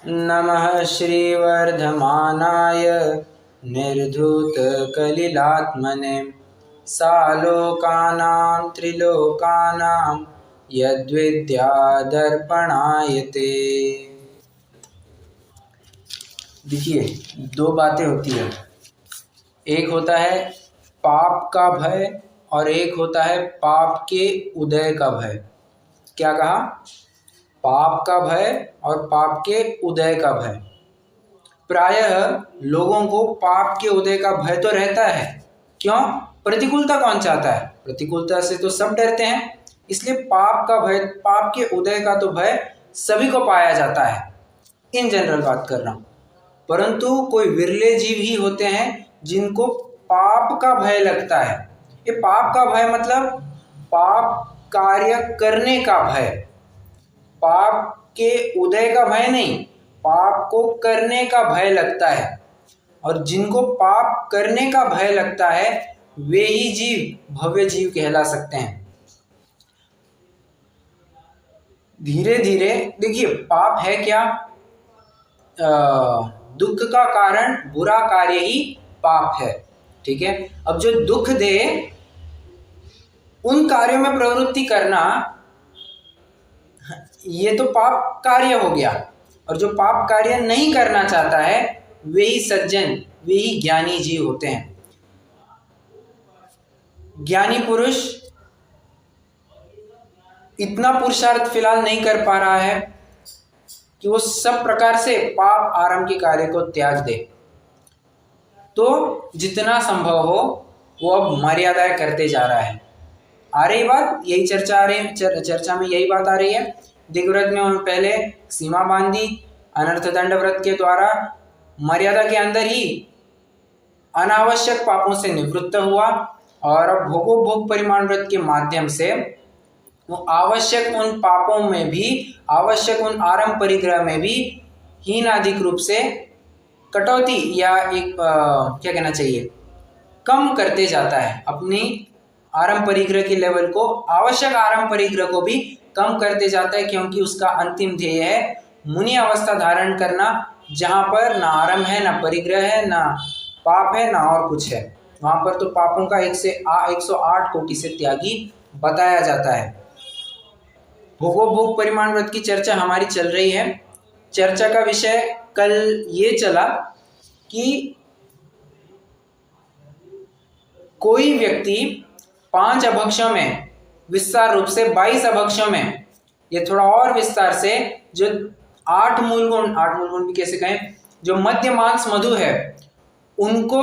नमः श्रीवर्धमानाय निर्धूतकलिलात्मने सालोकानां त्रिलोकानां यद्विद्यादर्पणायते। देखिए, दो बातें होती है, एक होता है पाप का भय और एक होता है पाप के उदय का भय। क्या कहा? पाप का भय और पाप के उदय का भय। प्रायः लोगों को पाप के उदय का भय तो रहता है। क्यों? प्रतिकूलता कौन चाहता है? प्रतिकूलता से तो सब डरते हैं, इसलिए पाप का भय, पाप के उदय का तो भय सभी को पाया जाता है। इन जनरल बात कर रहा हूं। परंतु कोई विरले जीव ही होते हैं जिनको पाप का भय लगता है। ये पाप का भय मतलब पाप कार्य करने का भय, पाप के उदय का भय नहीं, पाप को करने का भय लगता है। और जिनको पाप करने का भय लगता है वे ही जीव भव्य जीव कहला सकते हैं। धीरे धीरे देखिए, पाप है क्या? दुख का कारण बुरा कार्य ही पाप है। ठीक है, अब जो दुख दे उन कार्यों में प्रवृत्ति करना, ये तो पाप कार्य हो गया। और जो पाप कार्य नहीं करना चाहता है वे ही सज्जन, वे ही ज्ञानी जीव होते हैं। ज्ञानी पुरुष इतना पुरुषार्थ फिलहाल नहीं कर पा रहा है कि वो सब प्रकार से पाप आरंभ के कार्य को त्याग दे, तो जितना संभव हो वो अब मर्यादाएं करते जा रहा है। आ रही बात, यही चर्चा आ रही है, चर्चा में यही बात आ रही है। दिग्व्रत में उन्होंने पहले सीमा बांधी, अनर्थ दंड व्रत के द्वारा मर्यादा के अंदर ही अनावश्यक पापों से निवृत्त हुआ, और अब भोगोपभोग परिमाण व्रत के माध्यम से वो आवश्यक उन पापों में भी, आवश्यक उन आरंभ परिग्रह में भी हीनाधिक रूप से कटौती या एक क्या कहना चाहिए, कम करते जाता है। अपनी आरंभ परिग्रह के लेवल को, आवश्यक आरंभ परिग्रह को भी कम करते जाता है, क्योंकि उसका अंतिम ध्येय है मुनि अवस्था धारण करना, जहाँ पर ना आरंभ है, ना परिग्रह है, ना पाप है, ना और कुछ है। वहाँ पर तो पापों का 108 कोटि से त्यागी बताया जाता है। भोगोपभोग परिमाण व्रत की चर्चा हमारी चल रही है। चर्चा का विषय कल ये चला कि कोई व्यक्ति 5 अभक्षों में, विस्तार रूप से 22 अभक्षों में, ये थोड़ा और विस्तार से जो 8 मूल गुण भी कैसे कहें, जो मध्य मांस मधु है, उनको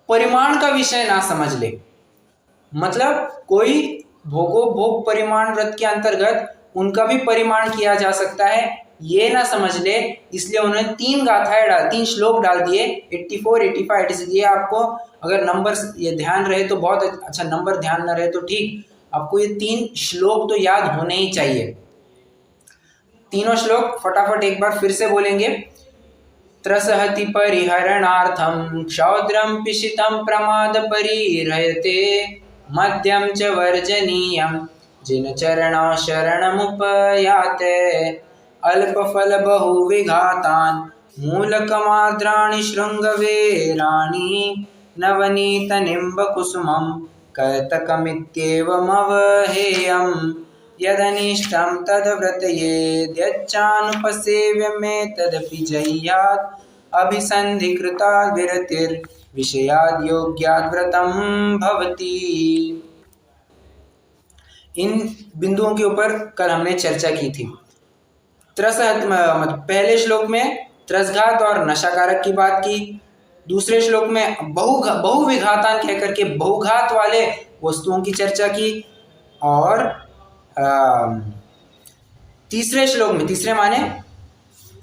परिमाण का विषय ना समझ ले। मतलब कोई भोगोपभोग परिमाण व्रत के अंतर्गत उनका भी परिमाण किया जा सकता है, ये ना समझ ले। इसलिए उन्होंने 3 गाथाएं 3 श्लोक डाल दिए, 84, 85, 86। ये आपको अगर नंबर ये ध्यान रहे तो बहुत अच्छा, नंबर ध्यान न रहे तो ठीक, आपको ये 3 श्लोक तो याद होने ही चाहिए। तीनों श्लोक फटाफट एक बार फिर से बोलेंगे। त्रसहति परिहरणार्थं क्षौद्रं पिशितं प्रमाद परिहृयते मध्यम च वर्जनीयं जिन चरणौ शरणमुपयाते अल्पफल बहुविघातान् मूलकमाद्राणि शृंगवेराणि नवनीतनिम्बकुसुमं कर्तकमित्येवमवहेयं यदनिष्टं तद्व्रतयेद्यच्चानुपसेव्यमेतदपि जह्यात् अभिसन्धिकृता विरतिर्विषयाद् योग्याद् व्रतं भवति। इन बिंदुओं के ऊपर कल हमने चर्चा की थी। पहले श्लोक में त्रसघात और नशाकारक की बात की, दूसरे श्लोक में बहुविघातान कहकर के बहुघात वाले वस्तुओं की चर्चा की, और तीसरे श्लोक में, तीसरे माने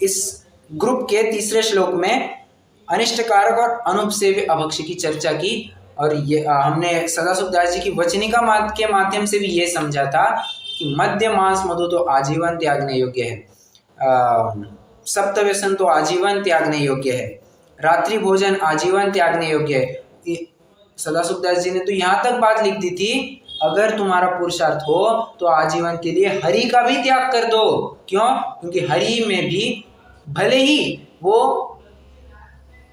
इस ग्रुप के तीसरे श्लोक में अनिष्टकारक और अनुपसेव्य अभक्ष्य की चर्चा की। और ये हमने सदाशिव दास जी की वचनिका के माध्यम से भी ये समझा था कि मध्य मांस मधु तो आजीवन त्यागने योग्य है, सप्त व्यसन तो आजीवन त्यागने योग्य है, रात्रि भोजन आजीवन त्यागने योग्य है। सदाशिव दास जी ने तो यहाँ तक बात लिख दी थी, अगर तुम्हारा पुरुषार्थ हो तो आजीवन के लिए हरि का भी त्याग कर दो। क्यों? क्योंकि हरि में भी भले ही वो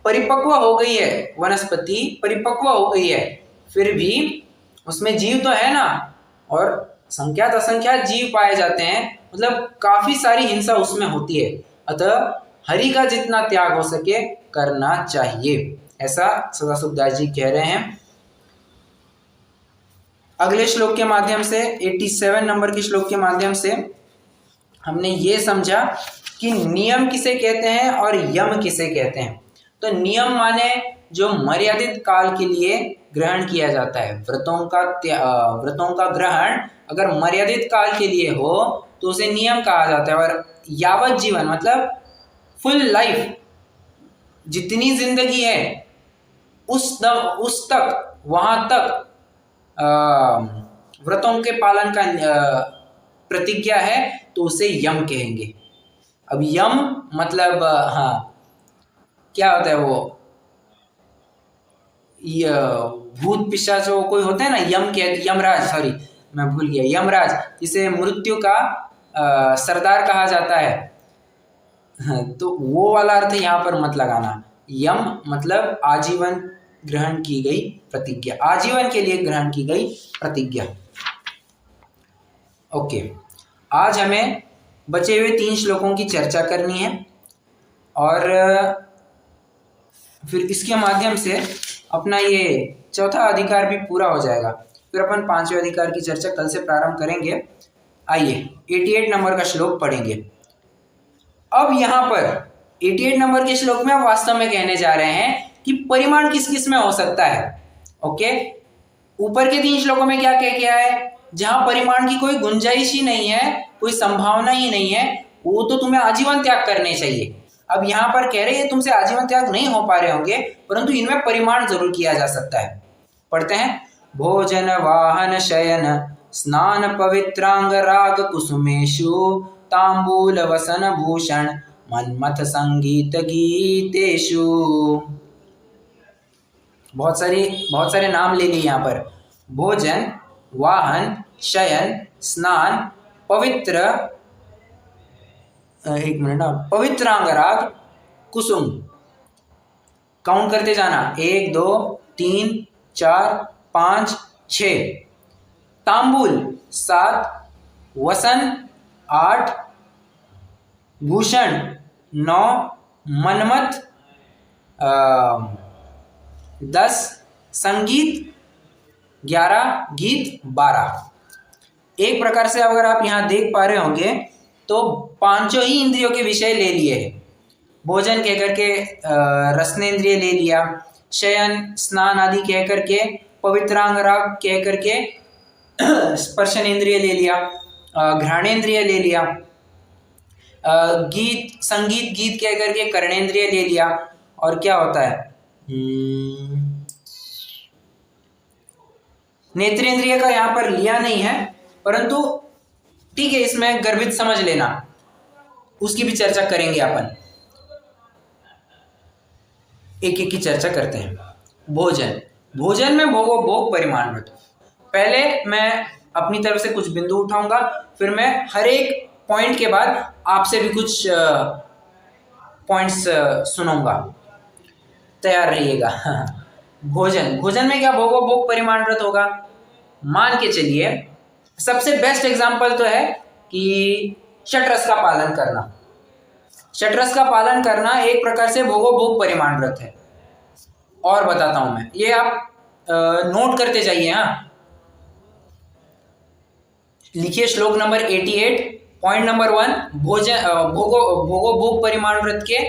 परिपक्व हो गई है, वनस्पति परिपक्व हो गई है, फिर भी उसमें जीव तो है ना, और संख्यात असंख्यात जीव पाए जाते हैं, मतलब काफी सारी हिंसा उसमें होती है। अतः हरि का जितना त्याग हो सके करना चाहिए, ऐसा सदाशिवदास जी कह रहे हैं। अगले श्लोक के माध्यम से 87 नंबर के श्लोक के माध्यम से हमने ये समझा कि नियम किसे कहते हैं और यम किसे कहते हैं। तो नियम माने जो मर्यादित काल के लिए ग्रहण किया जाता है, व्रतों का ग्रहण अगर मर्यादित काल के लिए हो तो उसे नियम कहा जाता है। और यावत जीवन मतलब फुल लाइफ, जितनी जिंदगी है उस तक, वहां तक व्रतों के पालन का प्रतिज्ञा है तो उसे यम कहेंगे। अब यम मतलब हाँ क्या होता है, वो भूत पिशाच जो कोई होते हैं ना, यमराज, सॉरी मैं भूल गया, यमराज, जिसे मृत्यु का सरदार कहा जाता है। तो वो वाला अर्थ यहाँ पर मत लगाना। यम मतलब आजीवन ग्रहण की गई प्रतिज्ञा, आजीवन के लिए ग्रहण की गई प्रतिज्ञा। ओके, आज हमें बचे हुए 3 श्लोकों की चर्चा करनी है और फिर इसके माध्यम से अपना ये चौथा अधिकार भी पूरा हो जाएगा। फिर अपन 5वें अधिकार की चर्चा कल से प्रारंभ करेंगे। आइए 88 नंबर का श्लोक पढ़ेंगे। अब यहाँ पर 88 नंबर के श्लोक में वास्तव में कहने जा रहे हैं कि परिमाण किस किस में हो सकता है। ओके, ऊपर के 3 श्लोकों में क्या कह गया है, जहां परिमाण की कोई गुंजाइश ही नहीं है, कोई संभावना ही नहीं है, वो तो तुम्हें आजीवन त्याग करने चाहिए। अब यहाँ पर कह रहे हैं तुमसे आजीवन त्याग नहीं हो पा रहे होंगे, परंतु इनमें परिमाण जरूर किया जा सकता है। पढ़ते हैं, भोजन वाहन शयन स्नान पवित्रांग राग कुसुमेशु तांबूल वसन भूषण मन्मथ संगीत गीतेषु। बहुत सारे नाम ले लिए यहाँ पर। भोजन, वाहन, शयन, स्नान, पवित्र, एक मिनट, पवित्रांग राग, कुसुम, काउंट करते जाना, 1 2 3 4 5 6, तांबूल 7, वसन 8, भूषण 9, मन्मथ 10, संगीत 11, गीत 12। एक प्रकार से अगर आप यहाँ देख पा रहे होंगे तो 5 ही इंद्रियों के विषय ले लिए हैं। भोजन कह करके रसनेन्द्रिय ले लिया, शयन स्नान आदि कह करके पवित्रांग राग कह करके स्पर्शनेन्द्रिय ले लिया, घ्राणेन्द्रिय ले लिया, संगीत गीत कह करके कर्णेन्द्रिय ले लिया, और क्या होता है नेत्रेंद्रिय का यहाँ पर लिया नहीं है, परंतु ठीक है, इसमें गर्भित समझ लेना, उसकी भी चर्चा करेंगे अपन। एक एक की चर्चा करते हैं। भोजन में भोग परिमाण व्रत। पहले मैं अपनी तरफ से कुछ बिंदु उठाऊंगा, फिर मैं हर एक पॉइंट के बाद आपसे भी कुछ पॉइंट्स सुनूंगा, तैयार रहिएगा। भोजन में क्या भोग परिमाण व्रत होगा। मान के चलिए, सबसे बेस्ट एग्जांपल तो है कि षटरस का पालन करना। षटरस का पालन करना एक प्रकार से भोग परिमाण व्रत है। और बताता हूं मैं, ये आप नोट करते जाइए। हाँ, लिखिए श्लोक नंबर 88, पॉइंट नंबर 1, भोग परिमाण व्रत के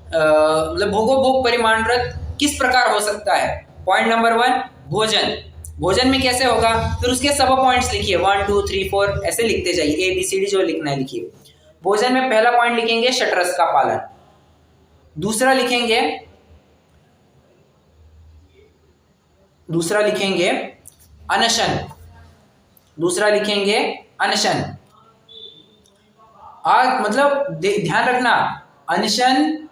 मतलब भोग परिमाण व्रत किस प्रकार हो सकता है। पॉइंट नंबर 1, भोजन में कैसे होगा। फिर उसके सब पॉइंट्स लिखिए, 1 2 3 4 ऐसे लिखते जाइए, ABCD जो लिखना है लिखिए। भोजन में पहला पॉइंट लिखेंगे षटरस का पालन, दूसरा लिखेंगे अनशन। आज मतलब ध्यान रखना, अनशन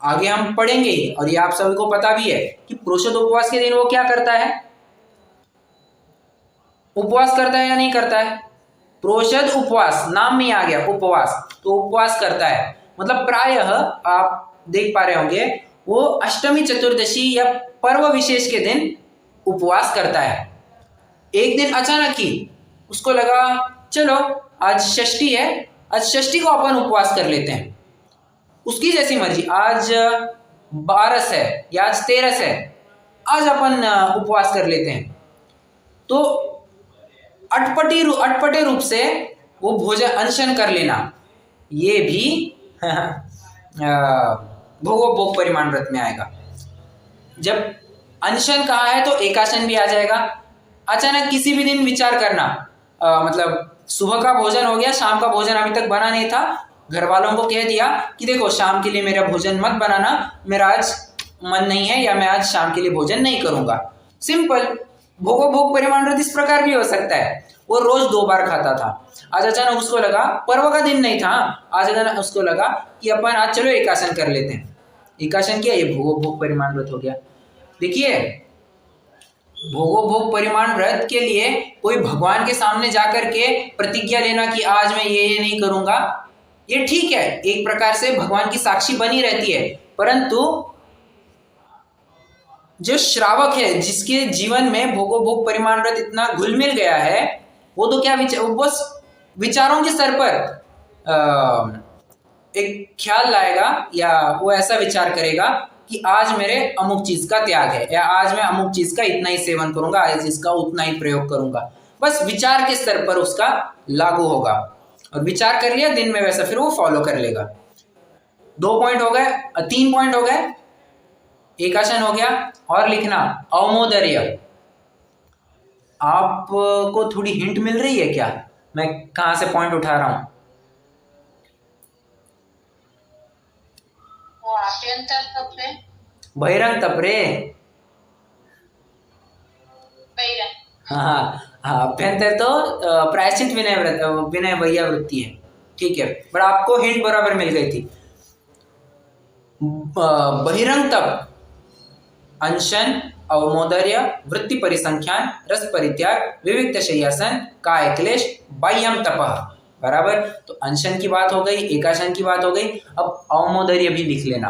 आगे हम पढ़ेंगे, और ये आप सभी को पता भी है कि पुरुषोत्त उपवास के दिन वो क्या करता है, उपवास करता है या नहीं करता है। प्रोषद उपवास, नाम में आ गया उपवास, तो उपवास करता है। मतलब प्रायः आप देख पा रहे होंगे वो अष्टमी चतुर्दशी या पर्व विशेष के दिन उपवास करता है। एक दिन अचानक ही उसको लगा चलो आज षष्ठी है, आज षष्ठी को अपन उपवास कर लेते हैं। उसकी जैसी मर्जी, आज 12 है या आज 13 है, आज अपन उपवास कर लेते हैं। तो अटपटे रूप से वो भोजन अनशन कर लेना, ये भी भोग परिमाण व्रत में आएगा। जब अनशन कहा है तो एकाशन भी आ जाएगा। अचानक किसी भी दिन विचार करना, मतलब सुबह का भोजन हो गया, शाम का भोजन अभी तक बना नहीं था, घर वालों को कह दिया कि देखो शाम के लिए मेरा भोजन मत बनाना, मेरा आज मन नहीं है या मैं आज शाम के लिए भोजन नहीं करूंगा। सिंपल। भोग परिमाण व्रत इस प्रकार भी हो सकता है, वो रोज 2 बार खाता था, आज अचानक उसको लगा, पर्व का दिन नहीं था, आज अचानक उसको लगा कि अपन आज चलो एकाशन कर लेते हैं। एकाशन किया, ये भोग परिमाण व्रत हो गया। देखिए भोग परिमाण व्रत के लिए कोई भगवान के सामने जाकर के प्रतिज्ञा लेना कि आज मैं ये नहीं करूंगा, ये ठीक है, एक प्रकार से भगवान की साक्षी बनी रहती है। परंतु जो श्रावक है, जिसके जीवन में भोग परिमाण व्रत इतना घुल मिल गया है, वो तो क्या वो बस विचारों के स्तर पर एक ख्याल लाएगा या वो ऐसा विचार करेगा कि आज मेरे अमुक चीज का त्याग है, या आज मैं अमुक चीज का इतना ही सेवन करूंगा, आज इसका उतना ही प्रयोग करूंगा। बस विचार के स्तर पर उसका लागू होगा, और विचार कर लिया दिन में वैसा फिर वो फॉलो कर लेगा। 2 पॉइंट हो गए, 3 पॉइंट हो गए। एकाशन हो गया, और लिखना अवमोदर्य। आपको थोड़ी हिंट मिल रही है क्या, मैं कहां से पॉइंट उठा रहा हूं? बहिरंग तप रे। हाँ हाँ, अभ्यंतर तो प्रायश्चित विनय वैया वृत्ति है, ठीक है, पर आपको हिंट बराबर मिल गई थी। बहिरंग तप अनशन, अवमोदर्य, वृत्ति परिसंख्यान, रस परित्याग, विविक्त शय्यासन, काय क्लेश, बाह्यम तपः, बराबर। तो अनशन की बात हो गई, एकाशन की बात हो गई, अब अवमोदर्य भी लिख लेना।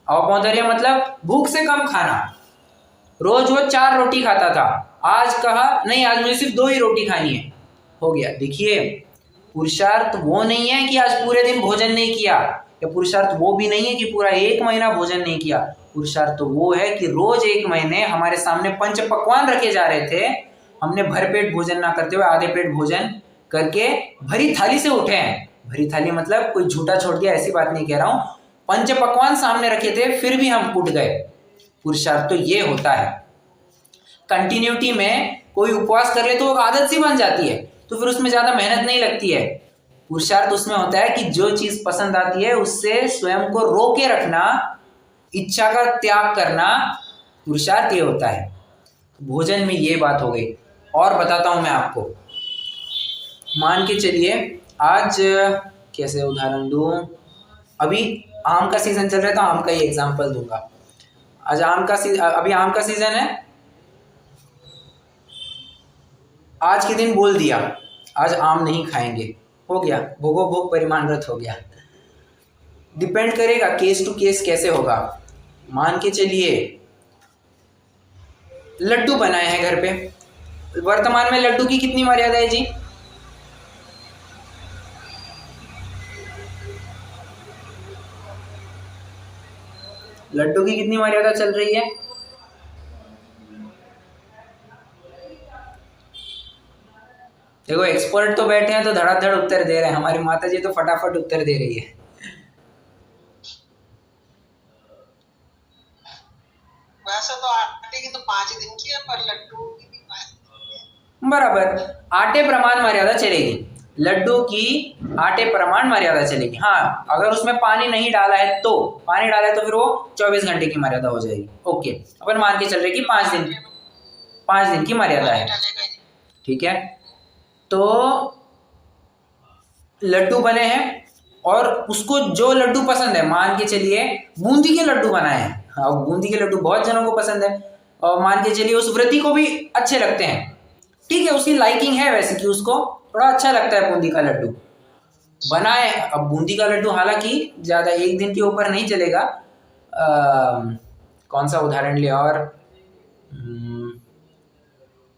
अवमोदर्य मतलब भूख से कम खाना। रोज वो 4 रोटी खाता था, आज कहा नहीं आज मुझे सिर्फ 2 ही रोटी खानी है, हो गया। देखिए पुरुषार्थ वो नहीं है कि आज पूरे दिन भोजन नहीं किया, या पुरुषार्थ वो भी नहीं है कि पूरा 1 महीना भोजन नहीं किया। पुरुषार्थ तो वो है कि रोज 1 महीने हमारे सामने पंच पकवान रखे जा रहे थे, हमने भरपेट भोजन ना करते हुए आधे पेट भोजन करके भरी थाली से उठे हैं। भरी थाली मतलब कोई झूठा छोड़ दिया ऐसी बात नहीं कह रहा हूं, पंच पकवान सामने रखे थे फिर भी हम उठ गए। पुरुषार्थ तो ये होता है। कंटिन्यूटी में कोई उपवास कर ले तो आदत सी बन जाती है, तो फिर उसमें ज्यादा मेहनत नहीं लगती है। पुरुषार्थ उसमें होता है कि जो चीज पसंद आती है उससे स्वयं को रोके रखना, इच्छा का त्याग करना, पुरुषार्थ ये होता है। भोजन में ये बात हो गई। और बताता हूं मैं आपको, मान के चलिए आज कैसे उदाहरण दूं, अभी आम का सीजन चल रहा है तो आम का ही एग्जांपल दूंगा। आज अभी आम का सीजन है, आज के दिन बोल दिया आज आम नहीं खाएंगे, हो गया, भोग परिमाण व्रत हो गया। डिपेंड करेगा केस टू केस कैसे होगा। मान के चलिए लड्डू बनाए हैं घर पे, वर्तमान में लड्डू की कितनी मर्यादा है जी? लड्डू की कितनी मर्यादा चल रही है? देखो एक्सपर्ट तो बैठे हैं तो धड़ाधड़ उत्तर दे रहे हैं, हमारी माता जी तो फटाफट उत्तर दे रही है। वैसे तो आटे की तो 5 दिन की है, पर लड्डू की भी 5 दिन है। बराबर, आटे प्रमाण मर्यादा चलेगी, लड्डू की आटे प्रमाण मर्यादा चलेगी। हाँ, अगर उसमें पानी नहीं डाला है तो, पानी डाला है तो फिर वो 24 घंटे की मर्यादा हो जाएगी। ओके, अपन मान के चल रहे कि 5 दिन की मर्यादा है, ठीक है। तो लड्डू बने हैं और उसको जो लड्डू पसंद है, मान के चलिए बूंदी के लड्डू बनाए हैं, अब बूंदी के लड्डू बहुत जनों को पसंद है, और मान के चलिए उस व्रती को भी अच्छे लगते हैं, ठीक है, उसकी लाइकिंग है वैसे कि उसको थोड़ा अच्छा लगता है बूंदी का लड्डू। बनाए अब बूंदी का लड्डू हालांकि ज़्यादा एक दिन के ऊपर नहीं चलेगा। कौन सा उदाहरण ले और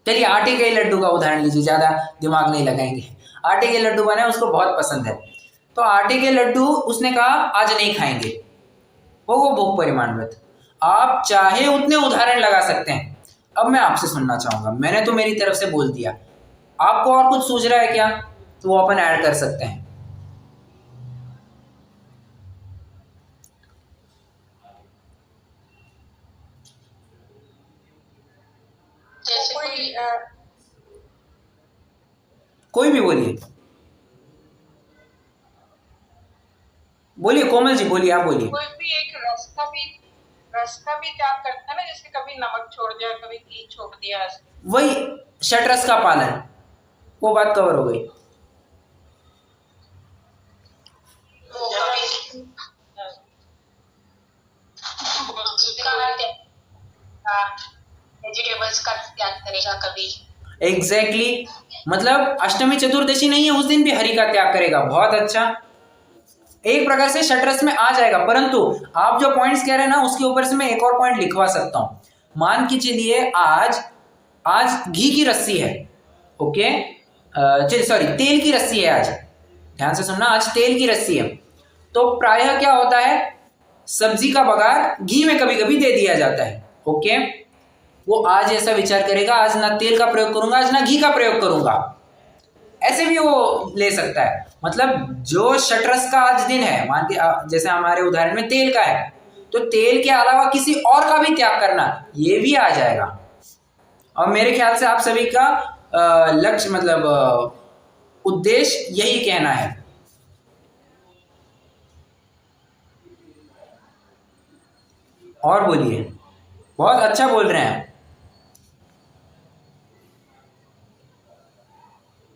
चलिए आटे के लड्डू का उदाहरण लीजिए, ज़्यादा दिमाग नहीं लगाएंगे। आटे के लड्डू बनाए, उसको बहुत पसंद है, तो आटे के लड्डू उसने कहा आज नहीं खाएंगे, वो भोग परिमाण व्रत। आप चाहे उतने उदाहरण लगा सकते हैं। अब मैं आपसे सुनना चाहूंगा, मैंने तो मेरी तरफ से बोल दिया, आपको और कुछ सूझ रहा है क्या? तो वो अपन ऐड कर सकते हैं। जैसे कोई भी बोलिए, बोलिए कोमल जी, बोलिए, आप बोलिए। कोई भी एक रस का भी त्याग करता है ना, जैसे कभी नमक छोड़ दिया, कभी घी छोड़ दिया। वही षटरस का पालन, वो बात कवर हो गई। वेजिटेबल्स का त्याग करेगा कभी। एग्जैक्टली मतलब अष्टमी चतुर्दशी नहीं है, उस दिन भी हरि का त्याग करेगा। बहुत अच्छा, एक प्रकार से षटरस में आ जाएगा। परंतु आप जो पॉइंट्स कह रहे हैं ना, उसके ऊपर से मैं एक और पॉइंट लिखवा सकता हूं। मान के चलिए आज घी की रस्सी है, ओके, चलिए सॉरी तेल की रस्सी है आज, ध्यान से सुनना, आज तेल की रस्सी है। तो प्रायः क्या होता है, सब्जी का बघार घी में कभी कभी दे दिया जाता है, ओके। वो आज ऐसा विचार करेगा, आज ना तेल का प्रयोग करूंगा, आज ना घी का प्रयोग करूंगा, ऐसे भी वो ले सकता है। मतलब जो षटरस का आज दिन है, मान के जैसे हमारे उदाहरण में तेल का है, तो तेल के अलावा किसी और का भी त्याग करना, ये भी आ जाएगा। और मेरे ख्याल से आप सभी का लक्ष्य मतलब उद्देश्य यही कहना है। और बोलिए, बहुत अच्छा बोल रहे हैं।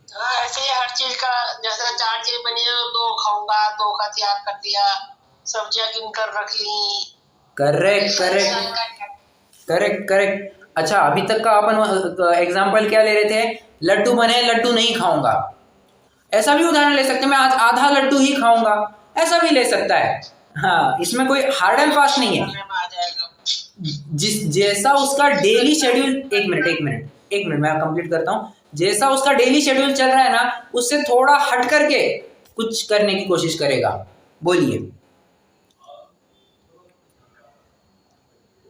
हाँ, ऐसे ही हर चीज का, जैसे 4 चीज बनी है तो 2 खाऊंगा, 2 का त्याग कर दिया, सब्जियां गिन कर रख ली। करेक्ट। अच्छा, अभी तक का अपन एग्जाम्पल क्या ले रहे थे, लड्डू बने, लड्डू नहीं खाऊंगा, ऐसा भी उदाहरण ले सकते हैं। मैं आज आधा लड्डू ही खाऊंगा, ऐसा भी ले सकता है। हाँ, इसमें कोई हार्ड एंड फास्ट नहीं है। आ जाएगा। जिस जैसा उसका डेली शेड्यूल, एक मिनट मैं कंप्लीट करता हूँ। जैसा उसका डेली शेड्यूल चल रहा है ना, उससे थोड़ा हट करके कुछ करने की कोशिश करेगा। बोलिए।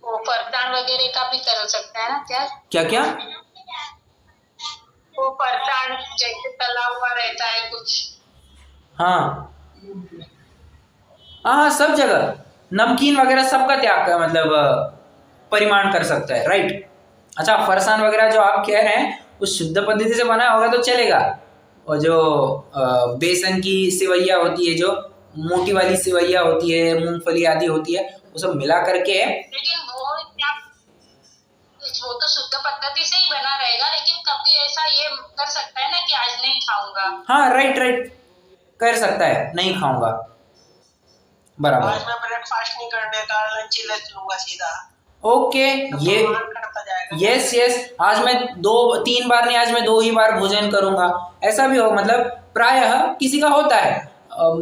वो फरसाण वगैरह का भी कर सकता है ना क्या? क्या? वो फरसाण जैसे तला हुआ रहता है कुछ। हाँ, सब जगह नमकीन वगैरह सबका त्याग का मतलब परिमाण कर सकता है, राइट। अच्छा, फरसान वगैरह जो आप कह रहे हैं वो शुद्ध पद्धति से बनाया होगा तो चलेगा। और जो बेसन की सिवैया होती है, जो मोटी वाली सिवैया होती है, मूंगफली आदि होती है, वो सब मिला करके, लेकिन वो तो शुद्ध पद्धति से ही बना रहेगा, लेकिन कभी ऐसा ये कर सकता है ना कि आज नहीं खाऊंगा। हाँ, राइट, कर सकता है, नहीं खाऊंगा, बराबर। आज मैं ब्रेकफास्ट नहीं करने का, लंच ही ले लूंगा सीधा। ओके, ये यस, आज मैं 2-3 बार नहीं, आज मैं 2 ही बार भोजन करूंगा, ऐसा भी हो। मतलब प्रायः किसी का होता है।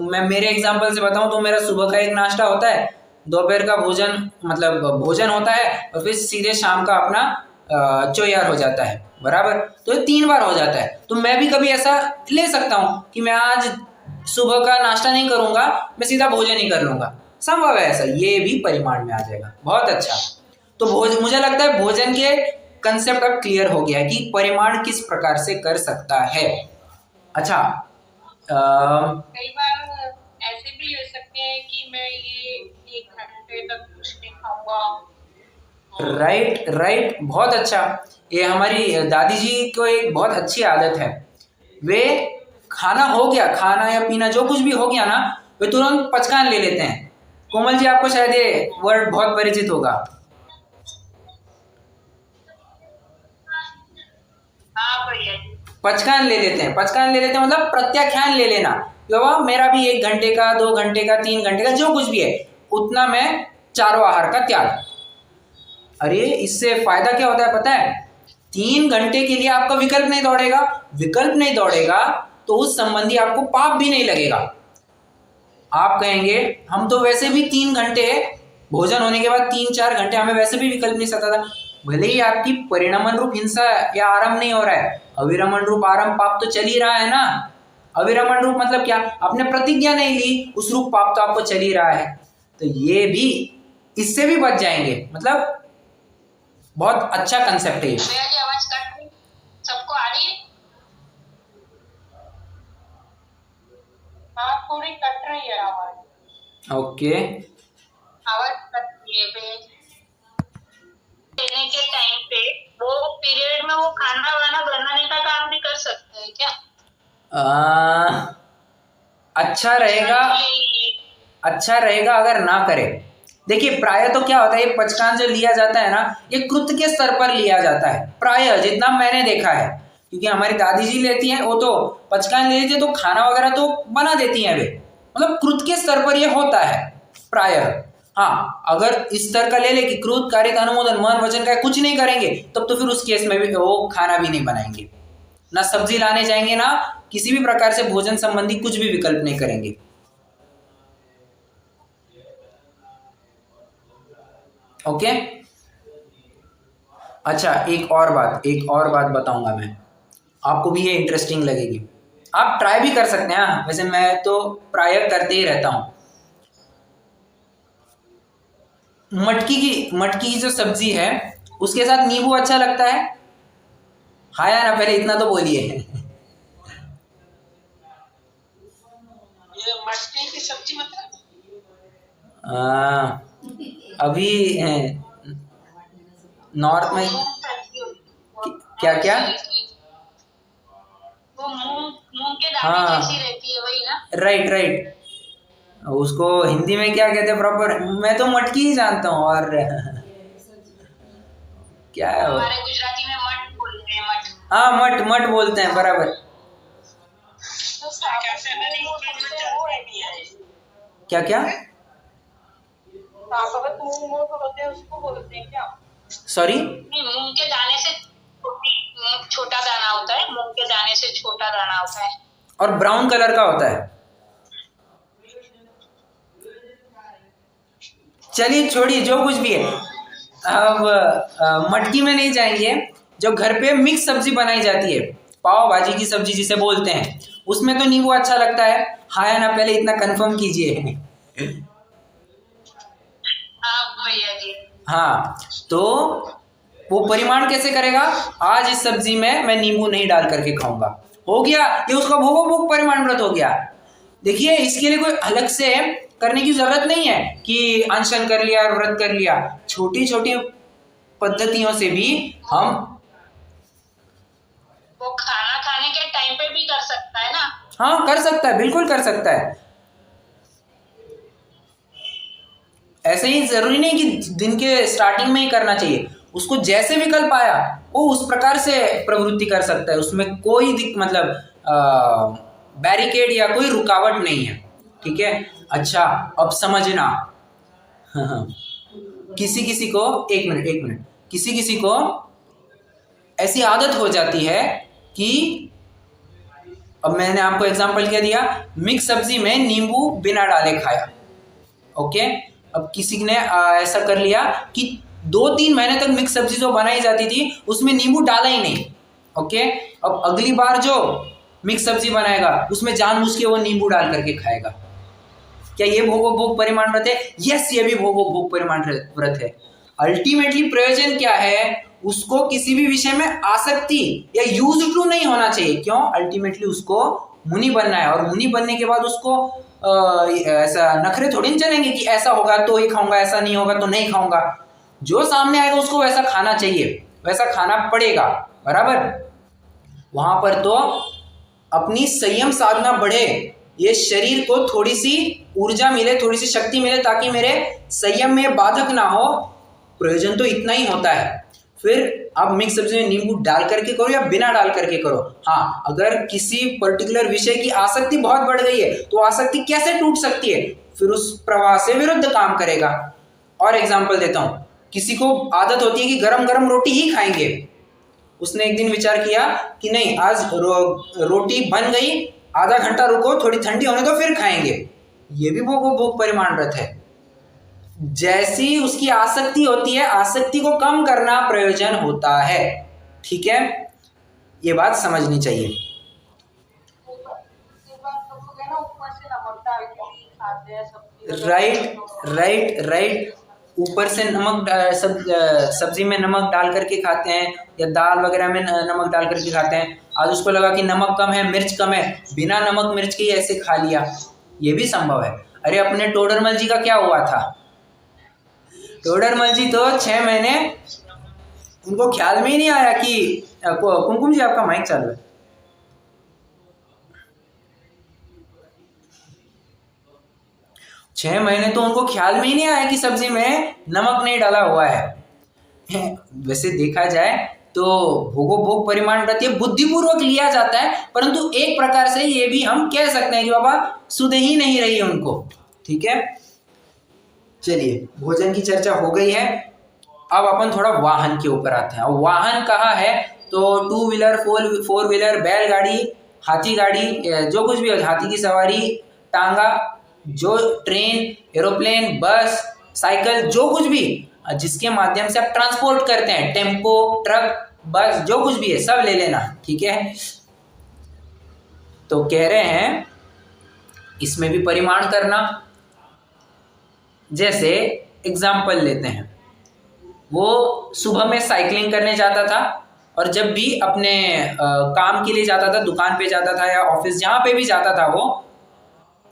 मैं मेरे एग्जांपल से बताऊं तो मेरा सुबह का एक नाश्ता होता है, दोपहर का भोजन मतलब भोजन होता है, और फिर सीधे शाम का अपना चौयार हो जाता है, बराबर। तो ये 3 बार हो जाता है। तो मैं भी कभी ऐसा ले सकता हूँ कि मैं आज सुबह का नाश्ता नहीं करूंगा, मैं सीधा भोजन ही कर लूंगा, संभव है ऐसा, ये भी परिमाण में आ जाएगा। बहुत अच्छा। तो मुझे लगता है भोजन के कंसेप्ट अब क्लियर हो गया है कि परिमाण किस प्रकार से कर सकता है। अच्छा, कई बार ऐसे भी ले सकते हैं कि मैं ये 1 घंटे तक कुछ नहीं खाऊंगा। राइट, बहुत अच्छा। ये हमारी दादी जी को एक बहुत अच्छी आदत है, वे खाना हो गया, खाना या पीना जो कुछ भी हो गया ना, वे तुरंत पचकान ले लेते हैं। कोमल जी, आपको शायद ये वर्ड बहुत परिचित होगा। पचकान ले लेते हैं मतलब प्रत्याख्यान ले लेना, बाबा मेरा भी 1 घंटे का, 2 घंटे का, 3 घंटे का, जो कुछ भी है उतना मैं चारों आहार का त्याग। अरे इससे फायदा क्या होता है पता है? 3 घंटे के लिए आपका विकल्प नहीं दौड़ेगा, विकल्प नहीं दौड़ेगा तो उस संबंधी आपको पाप भी नहीं लगेगा। आप कहेंगे हम तो वैसे भी 3 घंटे भोजन होने के बाद 3-4 घंटे हमें वैसे भी विकल्प नहीं सता था, भले ही आपकी परिणमन रूप हिंसा या आरंभ नहीं हो रहा है, अविरमण रूप आरंभ पाप तो चल ही रहा है ना। अविरमण रूप मतलब क्या, आपने प्रतिज्ञा नहीं ली, उस रूप पाप तो आपको चल ही रहा है, तो ये भी इससे भी बच जाएंगे। मतलब बहुत अच्छा कंसेप्ट है ये। आवाज कट रही, सबको आ रही है? हाँ थोड़ी कट रही है आवाज। ओके, आवाज कट रही है। देने के टाइम पे वो पीरियड में वो खाना वाना बनाने का काम भी कर सकते हैं क्या? अच्छा रहेगा अगर ना करे। देखिए प्राय तो क्या होता है, ये पचकान जो लिया जाता है ना, ये कृत्य के स्तर पर लिया जाता है प्राय, जितना मैंने देखा है, क्योंकि हमारी दादी जी लेती हैं, वो तो पचकान ले लेती है तो खाना वगैरह तो बना देती हैं वे, मतलब कृत्य के स्तर पर ये होता है प्राय। हाँ, अगर इस स्तर का ले ले कि कृत कारित अनुमोदन मन वचन का कुछ नहीं करेंगे, तब तो फिर उस केस में भी वो खाना भी नहीं बनाएंगे, ना सब्जी लाने जाएंगे, ना किसी भी प्रकार से भोजन संबंधी कुछ भी विकल्प नहीं करेंगे। ओके, अच्छा एक और बात बताऊंगा मैं, आपको भी ये इंटरेस्टिंग लगेगी, आप ट्राई भी कर सकते हैं। वैसे मैं तो प्राय करते ही रहता हूं। मटकी की जो सब्जी है उसके साथ नींबू अच्छा लगता है? हाँ या ना, पहले इतना तो बोलिए। ये मटकी की सब्जी मतलब अभी नॉर्थ में क्या वो मूंग के दाने जैसी रहती है, वही ना? राइट, उसको हिंदी में क्या कहते हैं प्रॉपर, मैं तो मटकी ही जानता हूँ। और क्या है हमारे गुजराती में मट बोलते हैं, मट। हाँ, मट बोलते हैं, बराबर। क्या उसको बोलते हैं क्या? सॉरी, मूंग के दाने से छोटा दाना होता है, मूंग के दाने से छोटा दाना होता है और ब्राउन कलर का होता है। चलिए छोड़िए जो कुछ भी है, अब मटकी में नहीं जाएंगे। जो घर पे मिक्स सब्जी बनाई जाती है, पाव भाजी की सब्जी जिसे बोलते हैं, उसमें तो नींबू अच्छा लगता है, हाँ या ना, पहले इतना कंफर्म कीजिए। भैया जी। हाँ, तो वो परिमाण कैसे करेगा, आज इस सब्जी में मैं नींबू नहीं डाल करके खाऊंगा, हो गया ये उसका भोग परिमाण व्रत हो गया। देखिए इसके लिए कोई अलग से करने की जरूरत नहीं है कि अनशन कर लिया और व्रत कर लिया, छोटी छोटी पद्धतियों से भी हम वो खाना खाने के टाइम पे भी कर सकता है ना? हाँ कर सकता है, बिल्कुल कर सकता है। ऐसे ही जरूरी नहीं कि दिन के स्टार्टिंग में ही करना चाहिए, उसको जैसे विकल्प आया वो उस प्रकार से प्रवृत्ति कर सकता है, उसमें कोई मतलब बैरिकेड या कोई रुकावट नहीं है, ठीक है। अच्छा अब समझना, किसी को एक मिनट किसी को ऐसी आदत हो जाती है कि, अब मैंने आपको एग्जांपल क्या दिया, मिक्स सब्जी में नींबू बिना डाले खाया, ओके। अब किसी ने ऐसा कर लिया कि 2-3 महीने तक मिक्स सब्जी जो बनाई जाती थी उसमें नींबू डाला ही नहीं, ओके। अब अगली बार जो मिक्स सब्जी बनाएगा उसमें जानबूझ के वो नींबू डाल करके खाएगा। क्या ये भोग परिमाण व्रत है? यस, ये भी भोग परिमाण व्रत है। अल्टीमेटली प्रयोजन क्या है, उसको किसी भी विषय में आसक्ति या यूज टू नहीं होना चाहिए। क्यों? अल्टीमेटली उसको मुनि बनना है, और मुनि बनने के बाद उसको ऐसा नखरे थोड़ी नहीं चलेंगे कि ऐसा होगा तो ही खाऊंगा, ऐसा नहीं होगा तो नहीं खाऊंगा। जो सामने आएगा उसको वैसा खाना चाहिए, वैसा खाना पड़ेगा, बराबर। वहां पर तो अपनी संयम साधना बढ़े, ये शरीर को थोड़ी सी ऊर्जा मिले, थोड़ी सी शक्ति मिले, ताकि मेरे संयम में बाधक ना हो। प्रयोजन तो इतना ही होता है। फिर आप मिक्स सब्जी में नींबू डाल करके करो या बिना डाल करके करो। हाँ, अगर किसी पर्टिकुलर विषय की आसक्ति बहुत बढ़ गई है तो आसक्ति कैसे टूट सकती है, फिर उस प्रवाह से विरुद्ध काम करेगा। और एग्जाम्पल देता हूं, किसी को आदत होती है कि गरम गरम रोटी ही खाएंगे, उसने एक दिन विचार किया कि नहीं, आज रोटी बन गई, आधा घंटा रुको, थोड़ी ठंडी होने दो, फिर खाएंगे। ये भी भोग परिमाण व्रत है। जैसी उसकी आसक्ति होती है, आसक्ति को कम करना प्रयोजन होता है। ठीक है, ये बात समझनी चाहिए। राइट। ऊपर से नमक सब्जी में नमक डाल करके खाते हैं, या दाल वगैरह में नमक डाल करके खाते हैं। आज उसको लगा कि नमक कम है, मिर्च कम है, बिना नमक मिर्च के ऐसे खा लिया, ये भी संभव है। अरे अपने टोडरमल जी का क्या हुआ था? टोडरमल जी तो 6 महीने उनको ख्याल में ही नहीं आया कि कुमकुम जी आपका माइक चालू है। 6 महीने तो उनको ख्याल में ही नहीं आया कि सब्जी में नमक नहीं डाला हुआ है। वैसे देखा जाए तो भोग परिमाण व्रत ये बुद्धिपूर्वक लिया जाता है, परंतु एक प्रकार से ये भी हम कह सकते हैं कि बाबा सुध ही नहीं रही उनको। ठीक है, चलिए भोजन की चर्चा हो गई है, अब अपन थोड़ा वाहन के ऊपर आते हैं। अब वाहन कहाँ है तो 2 व्हीलर, 4 व्हीलर, बैलगाड़ी, हाथी गाड़ी, जो कुछ भी हो, हाथी की सवारी, टांगा, जो ट्रेन, एरोप्लेन, बस, साइकिल, जो कुछ भी जिसके माध्यम से आप ट्रांसपोर्ट करते हैं, टेम्पो, ट्रक, बस, जो कुछ भी है सब ले लेना। ठीक है, तो कह रहे हैं इसमें भी परिमाण करना। जैसे एग्जाम्पल लेते हैं, वो सुबह में साइकिलिंग करने जाता था, और जब भी अपने काम के लिए जाता था, दुकान पे जाता था या ऑफिस जहाँ पे भी जाता था, वो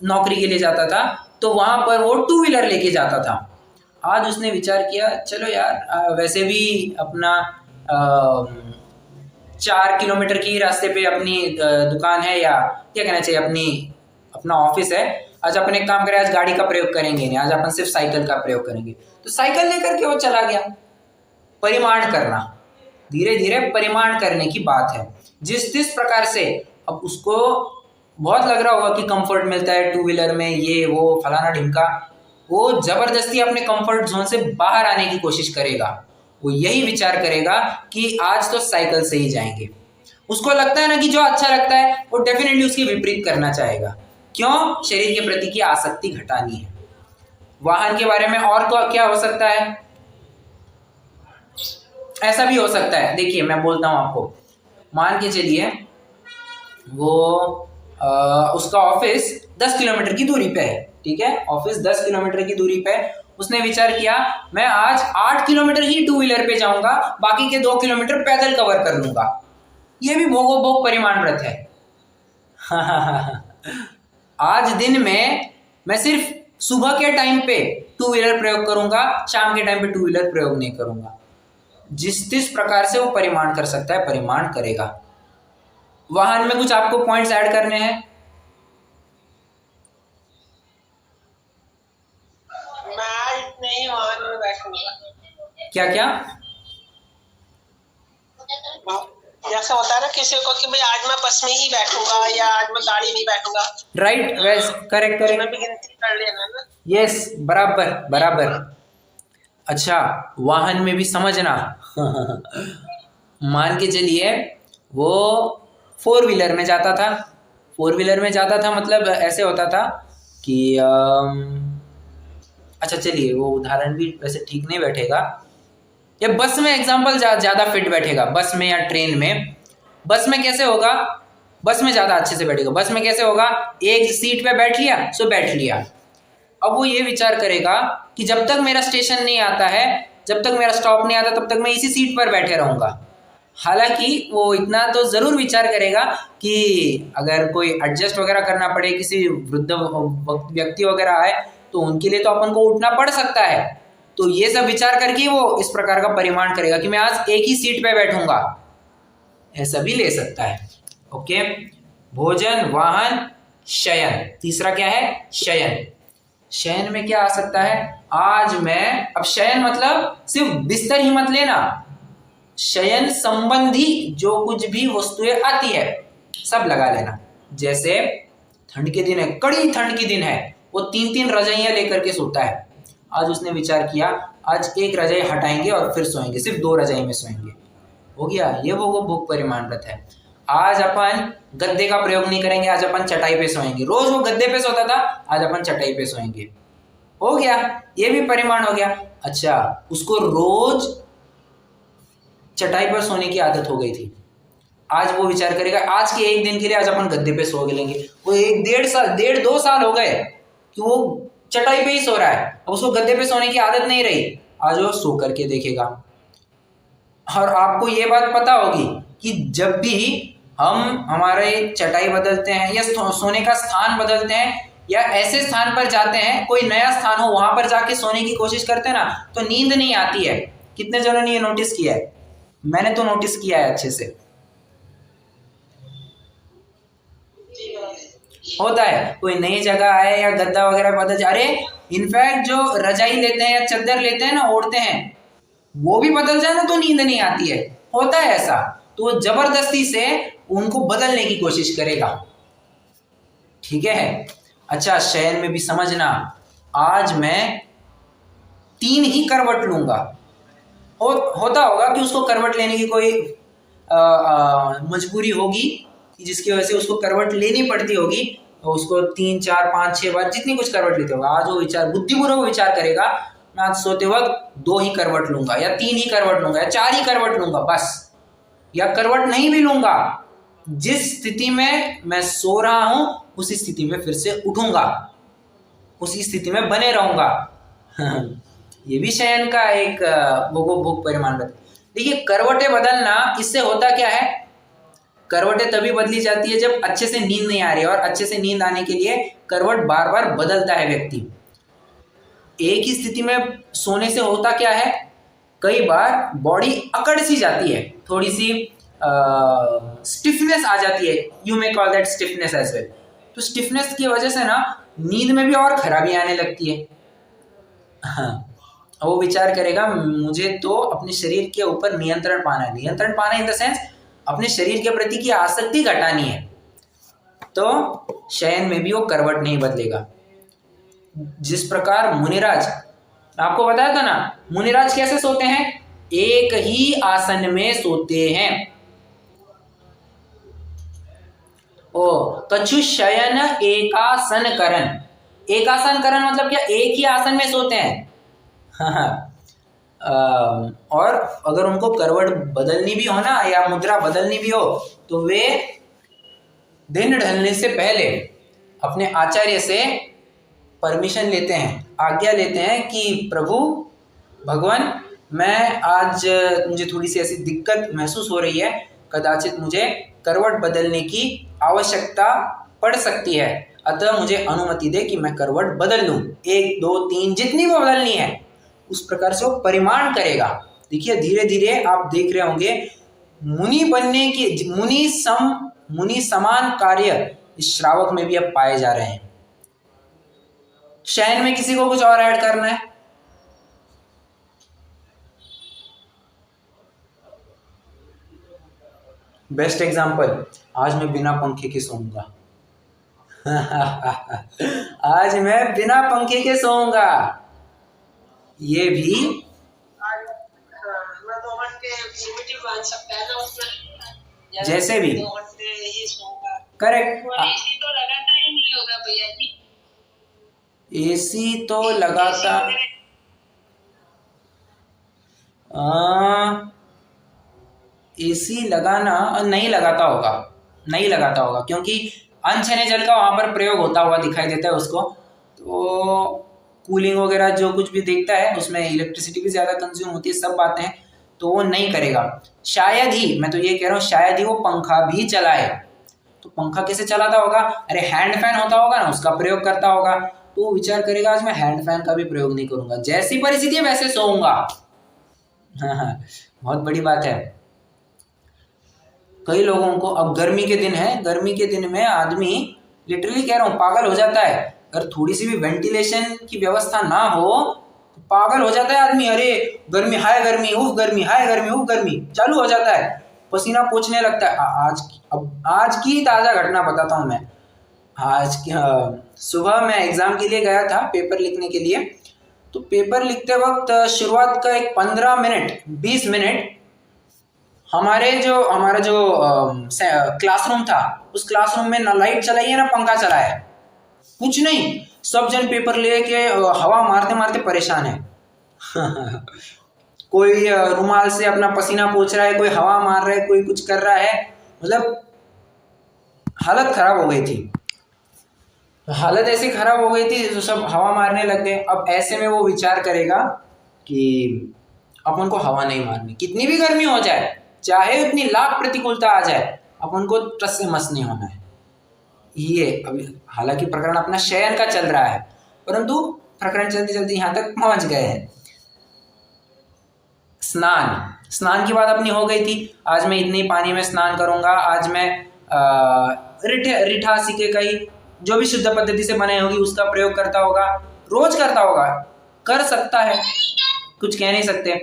नौकरी के लिए जाता था, तो वहाँ पर वो 2 व्हीलर लेके जाता था। आज उसने विचार किया चलो यार, वैसे भी अपना 4 किलोमीटर की रास्ते पे अपनी दुकान है, या क्या कहना चाहिए अपना ऑफिस है, आज अपन एक काम करें, आज गाड़ी का प्रयोग करेंगे नहीं, आज अपन सिर्फ साइकिल का प्रयोग करेंगे। तो साइकिल लेकर के वो चला गया। परिमाण करना, धीरे धीरे परिमाण करने की बात है। जिस प्रकार से अब उसको बहुत लग रहा होगा कि कंफर्ट मिलता है 2 व्हीलर में, ये वो फलाना ढिमका, वो जबरदस्ती अपने कंफर्ट जोन से बाहर आने की कोशिश करेगा। वो यही विचार करेगा कि आज तो साइकिल से ही जाएंगे। उसको लगता है ना कि जो अच्छा लगता है वो डेफिनेटली उसके विपरीत करना चाहेगा। क्यों? शरीर के प्रति की आसक्ति घटानी है। वाहन के बारे में और क्या हो सकता है? ऐसा भी हो सकता है, देखिए मैं बोलता हूं आपको, मान के चलिए वो उसका ऑफिस 10 किलोमीटर की दूरी पे है। ठीक है, ऑफिस 10 किलोमीटर की दूरी पे। उसने विचार किया मैं आज 8 किलोमीटर ही 2 व्हीलर पे जाऊंगा, बाकी के 2 किलोमीटर पैदल कवर कर लूंगा। ये भी भोग परिमाण व्रत है। आज दिन में मैं सिर्फ सुबह के टाइम पे 2 व्हीलर प्रयोग करूंगा, शाम के टाइम पे 2 व्हीलर प्रयोग नहीं करूंगा। जिस प्रकार से वो परिमाण कर सकता है, परिमाण करेगा। वाहन में कुछ आपको पॉइंट्स ऐड करने हैं? मैं इतने वाहन में बैठूंगा। क्या क्या? जैसे होता है ना किसी को कि भाई आज मैं बस में ही बैठूंगा या आज मैं गाड़ी में बैठूंगा। राइट, वैस करेक्ट। मैं भी गिनती कर लेना ना। यस, बराबर। अच्छा, वाहन में भी समझना। मान के चलिए वो 4 व्हीलर में जाता था। 4 व्हीलर में जाता था मतलब ऐसे होता था कि अच्छा चलिए वो उदाहरण भी वैसे ठीक नहीं बैठेगा, या बस में एग्जाम्पल ज़्यादा फिट बैठेगा। बस में या ट्रेन में, बस में कैसे होगा? बस में ज़्यादा अच्छे से बैठेगा। बस में कैसे होगा? एक सीट पे बैठ लिया सो बैठ लिया। अब वो ये विचार करेगा कि जब तक मेरा स्टेशन नहीं आता है, जब तक मेरा स्टॉप नहीं आता, तब तक मैं इसी सीट पर बैठे रहूँगा। हालांकि वो इतना तो ज़रूर विचार करेगा कि अगर कोई एडजस्ट वगैरह करना पड़े, किसी वृद्ध व्यक्ति वगैरह आए तो उनके लिए तो अपन को उठना पड़ सकता है। तो ये सब विचार करके वो इस प्रकार का परिमाण करेगा कि मैं आज एक ही सीट पे बैठूंगा। ऐसा भी ले सकता है। ओके, भोजन, वाहन, शयन। तीसरा क्या है? शयन। शयन में क्या आ सकता है? आज मैं, अब शयन मतलब सिर्फ बिस्तर ही मत लेना, शयन संबंधी जो कुछ भी वस्तुएं आती है सब लगा लेना। जैसे ठंड के दिन है, कड़ी ठंड के दिन है, वो 3-3 रजाइयां लेकर के सोता है। आज उसने विचार किया आज एक रजाई हटाएंगे और फिर सोएंगे, सिर्फ 2 रजाई में सोएंगे। हो गया, ये वो भूख परिमाणरत है। आज अपन गद्दे का प्रयोग नहीं करेंगे, आज अपन चटाई पे सोएंगे। रोज वो गद्दे पे सोता था, आज अपन चटाई पे सोएंगे। हो गया, ये भी परिमाण हो गया। अच्छा, उसको रोज चटाई पर सोने की आदत हो गई थी, आज वो विचार करेगा आज के एक दिन के लिए आज अपन गद्दे पे सो लेंगे। वो 1-1.5 2 साल हो गए कि वो चटाई पे ही सो रहा है, अब उसको गद्दे पे सोने की आदत नहीं रही, आज वो सो करके देखेगा। और आपको ये बात पता होगी कि जब भी हम हमारे चटाई बदलते हैं या सोने का स्थान बदलते हैं या ऐसे स्थान पर जाते हैं, कोई नया स्थान हो वहां पर जाके सोने की कोशिश करते हैं ना, तो नींद नहीं आती है। कितने जनों ने ये नोटिस किया है? मैंने तो नोटिस किया है अच्छे से। होता है, कोई नई जगह आए या गद्दा वगैरह बदल जा रहे, इनफैक्ट जो रजाई लेते हैं या चादर लेते हैं ना, ओढ़ते हैं, वो भी बदल जाए ना तो नींद नहीं आती है। होता है ऐसा, तो जबरदस्ती से उनको बदलने की कोशिश करेगा। ठीक है। अच्छा, शयन में भी समझना, आज मैं 3 ही करवट लूंगा। होता होगा कि उसको करवट लेने की कोई मजबूरी होगी जिसकी वजह से उसको करवट लेनी पड़ती होगी, तो उसको 3 4 5 6 बार जितनी कुछ करवट लेते होगा, आज वो विचार बुद्धिपूर्वक विचार करेगा, मैं आज सोते वक्त 2 ही करवट लूंगा या 3 ही करवट लूंगा या 4 ही करवट लूंगा बस, या करवट नहीं भी लूंगा। जिस स्थिति में मैं सो रहा हूं उसी स्थिति में फिर से उठूंगा, उसी स्थिति में बने रहूंगा। ये भी शयन का एक भोग परिमाण। देखिए, करवटें बदलना, इससे होता क्या है, करवटें तभी बदली जाती है जब अच्छे से नींद नहीं आ रही है, और अच्छे से नींद आने के लिए करवट बार बार बदलता है व्यक्ति। एक ही स्थिति में सोने से होता क्या है, कई बार बॉडी अकड़ सी जाती है, थोड़ी सी स्टिफनेस आ जाती है, you may call that stiffness as well. तो स्टिफनेस की वजह से ना नींद में भी और खराबी आने लगती है। हाँ, वो विचार करेगा मुझे तो अपने शरीर के ऊपर नियंत्रण पाना है, नियंत्रण पाना इन द सेंस अपने शरीर के प्रति की आसक्ति घटानी है। तो शयन में भी वो करवट नहीं बदलेगा। जिस प्रकार मुनिराज, आपको बताया था ना, मुनिराज कैसे सोते हैं, एक ही आसन में सोते हैं। ओ कछु शयन एकासन करन, एकासन करन मतलब क्या, एक ही आसन में सोते हैं। और अगर उनको करवट बदलनी भी हो ना या मुद्रा बदलनी भी हो, तो वे दिन ढलने से पहले अपने आचार्य से परमिशन लेते हैं, आज्ञा लेते हैं कि प्रभु भगवान, मैं आज मुझे थोड़ी सी ऐसी दिक्कत महसूस हो रही है, कदाचित मुझे करवट बदलने की आवश्यकता पड़ सकती है, अतः मुझे अनुमति दे कि मैं करवट बदल लूँ, 1 2 3 जितनी वो बदलनी है, उस प्रकार से वो परिमाण करेगा। देखिए, धीरे धीरे आप देख रहे होंगे मुनि बनने की, मुनि समान कार्य इस श्रावक में भी अब पाए जा रहे हैं। शयन में किसी को कुछ और ऐड करना है? बेस्ट एग्जांपल, आज मैं बिना पंखे के सोऊंगा। आज मैं बिना पंखे के सोऊंगा, ये भी जैसे भी करेक्ट। एसी तो लगाता ही नहीं होगा भैया जी, एसी तो लगाता, एसी लगाना नहीं लगाता होगा, नहीं लगाता होगा, क्योंकि अनछने जल का वहां पर प्रयोग होता हुआ दिखाई देता है उसको, तो कूलिंग वगैरह जो कुछ भी देखता है उसमें इलेक्ट्रिसिटी भी ज़्यादा कंज्यूम होती है, सब बातें, तो वो नहीं करेगा। शायद ही, मैं तो ये कह रहा हूँ, शायद ही वो पंखा भी चलाए। तो पंखा कैसे चलाता होगा, अरे हैंड फैन होता होगा ना, उसका प्रयोग करता होगा, तो वो विचार करेगा आज मैं हैंड फैन का भी प्रयोग नहीं करूंगा, जैसी परिस्थिति है वैसे सोऊंगा। हाँ, बहुत बड़ी बात है। कई लोगों को, अब गर्मी के दिन है, गर्मी के दिन में आदमी, लिटरली कह रहा हूँ, पागल हो जाता है। अगर थोड़ी सी भी वेंटिलेशन की व्यवस्था ना हो तो पागल हो जाता है आदमी, अरे गर्मी, हाय गर्मी, उफ गर्मी, हाय गर्मी, उफ गर्मी, चालू हो जाता है, पसीना पोंछने लगता है। आज की ताज़ा घटना बताता हूँ मैं। आज सुबह मैं एग्ज़ाम के लिए गया था, पेपर लिखने के लिए, तो पेपर लिखते वक्त शुरुआत का एक 15 मिनट 20 मिनट हमारा जो क्लासरूम था, उस क्लासरूम में ना लाइट चलाई है ना पंखा चला है, कुछ नहीं। सब जन पेपर लेके हवा मारते मारते परेशान है। कोई रुमाल से अपना पसीना पोंछ रहा है, कोई हवा मार रहा है, कोई कुछ कर रहा है, मतलब हालत खराब हो गई थी। हालत ऐसी खराब हो गई थी तो सब हवा मारने लग गए। अब ऐसे में वो विचार करेगा कि अपन को हवा नहीं मारनी, कितनी भी गर्मी हो जाए, चाहे उतनी लाख प्रतिकूलता आ जाए, अपन को टस से मस नहीं होना है। ये अभी हालांकि प्रकरण अपना शयन का चल रहा है, परंतु प्रकरण चलते चलते यहाँ तक पहुंच गए हैं। स्नान की बात अपनी हो गई थी। आज मैं इतनी पानी में स्नान करूंगा, आज मैं रिठा सीके कई जो भी शुद्ध पद्धति से बनाई होगी उसका प्रयोग करता होगा, रोज करता होगा, कर सकता है, कुछ कह नहीं सकते।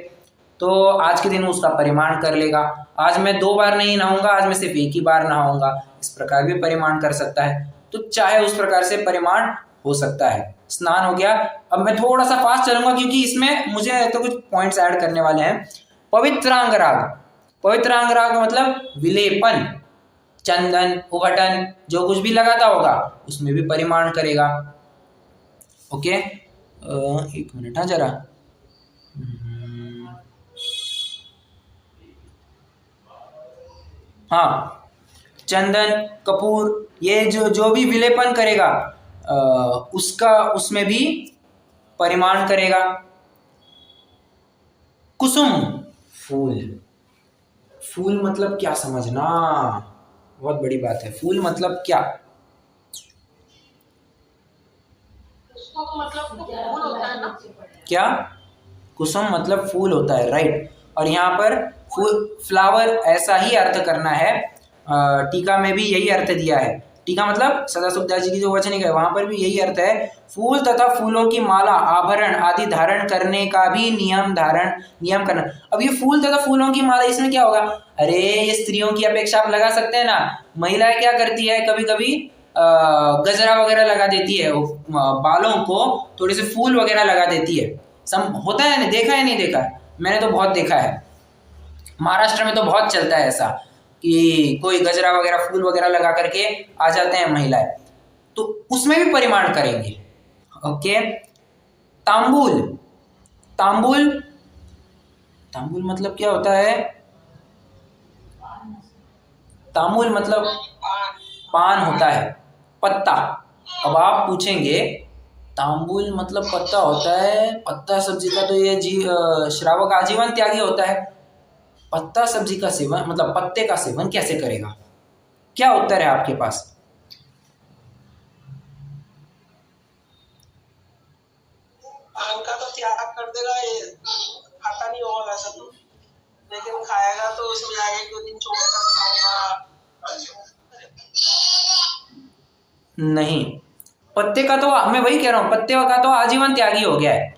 तो आज के दिन उसका परिमाण कर लेगा। आज मैं 2 बार नहीं नहाऊंगा, आज मैं सिर्फ 1 ही बार नहाऊंगा, इस प्रकार भी परिमाण कर सकता है। तो चाहे उस प्रकार से परिमाण हो सकता है। स्नान हो गया। अब मैं थोड़ा सा फास्ट चलूंगा क्योंकि इसमें मुझे तो कुछ पॉइंट्स ऐड करने वाले हैं। पवित्रांगराग, पवित्रांगराग मतलब विलेपन, चंदन, उभटन जो कुछ भी लगाता होगा उसमें भी परिमाण करेगा। ओके, 1 मिनट हाँ जरा। हाँ, चंदन, कपूर, ये जो भी विलेपन करेगा उसका उसमें भी परिमाण करेगा। कुसुम, फूल। फूल मतलब क्या समझना, बहुत बड़ी बात है। फूल मतलब क्या? उसको मतलब फूल होता है ना? क्या? कुसुम मतलब फूल होता है, राइट। और यहाँ पर फूल, फ्लावर ऐसा ही अर्थ करना है। टीका में भी यही अर्थ दिया है। टीका मतलब सदाशिवदास जी की जो वचनिक है वहां पर भी यही अर्थ है। फूल तथा फूलों की माला, आभरण आदि धारण करने का भी नियम करना। अब ये फूल तथा फूलों की माला, इसमें क्या होगा? अरे ये स्त्रियों की अपेक्षा आप लगा सकते हैं ना। महिलाएं क्या करती है, कभी कभी गजरा वगैरह लगा देती है, बालों को थोड़े से फूल वगैरह लगा देती है। होता है, नहीं देखा है? नहीं देखा? मैंने तो बहुत देखा है। महाराष्ट्र में तो बहुत चलता है ऐसा कि कोई गजरा वगैरह फूल वगैरह लगा करके आ जाते हैं महिलाएं, तो उसमें भी परिमाण करेंगे। ओके, तांबुल। तांबुल, तांबुल मतलब क्या होता है? तांबुल मतलब पान होता है, पत्ता। अब आप पूछेंगे तांबुल मतलब पत्ता होता है, पत्ता सब्जी का तो ये श्रावक आजीवन त्यागी होता है, पत्ता सब्जी का सेवन मतलब पत्ते का सेवन कैसे करेगा? क्या उत्तर है आपके पास? पान का तो त्याग कर देगा, ये खाता नहीं होगा वैसा तो, लेकिन खाएगा तो उसमें आगे 2 दिन छोड़कर खाऊंगा। नहीं, पत्ते का तो मैं वही कह रहा हूं, पत्ते का तो आजीवन त्यागी हो गया है,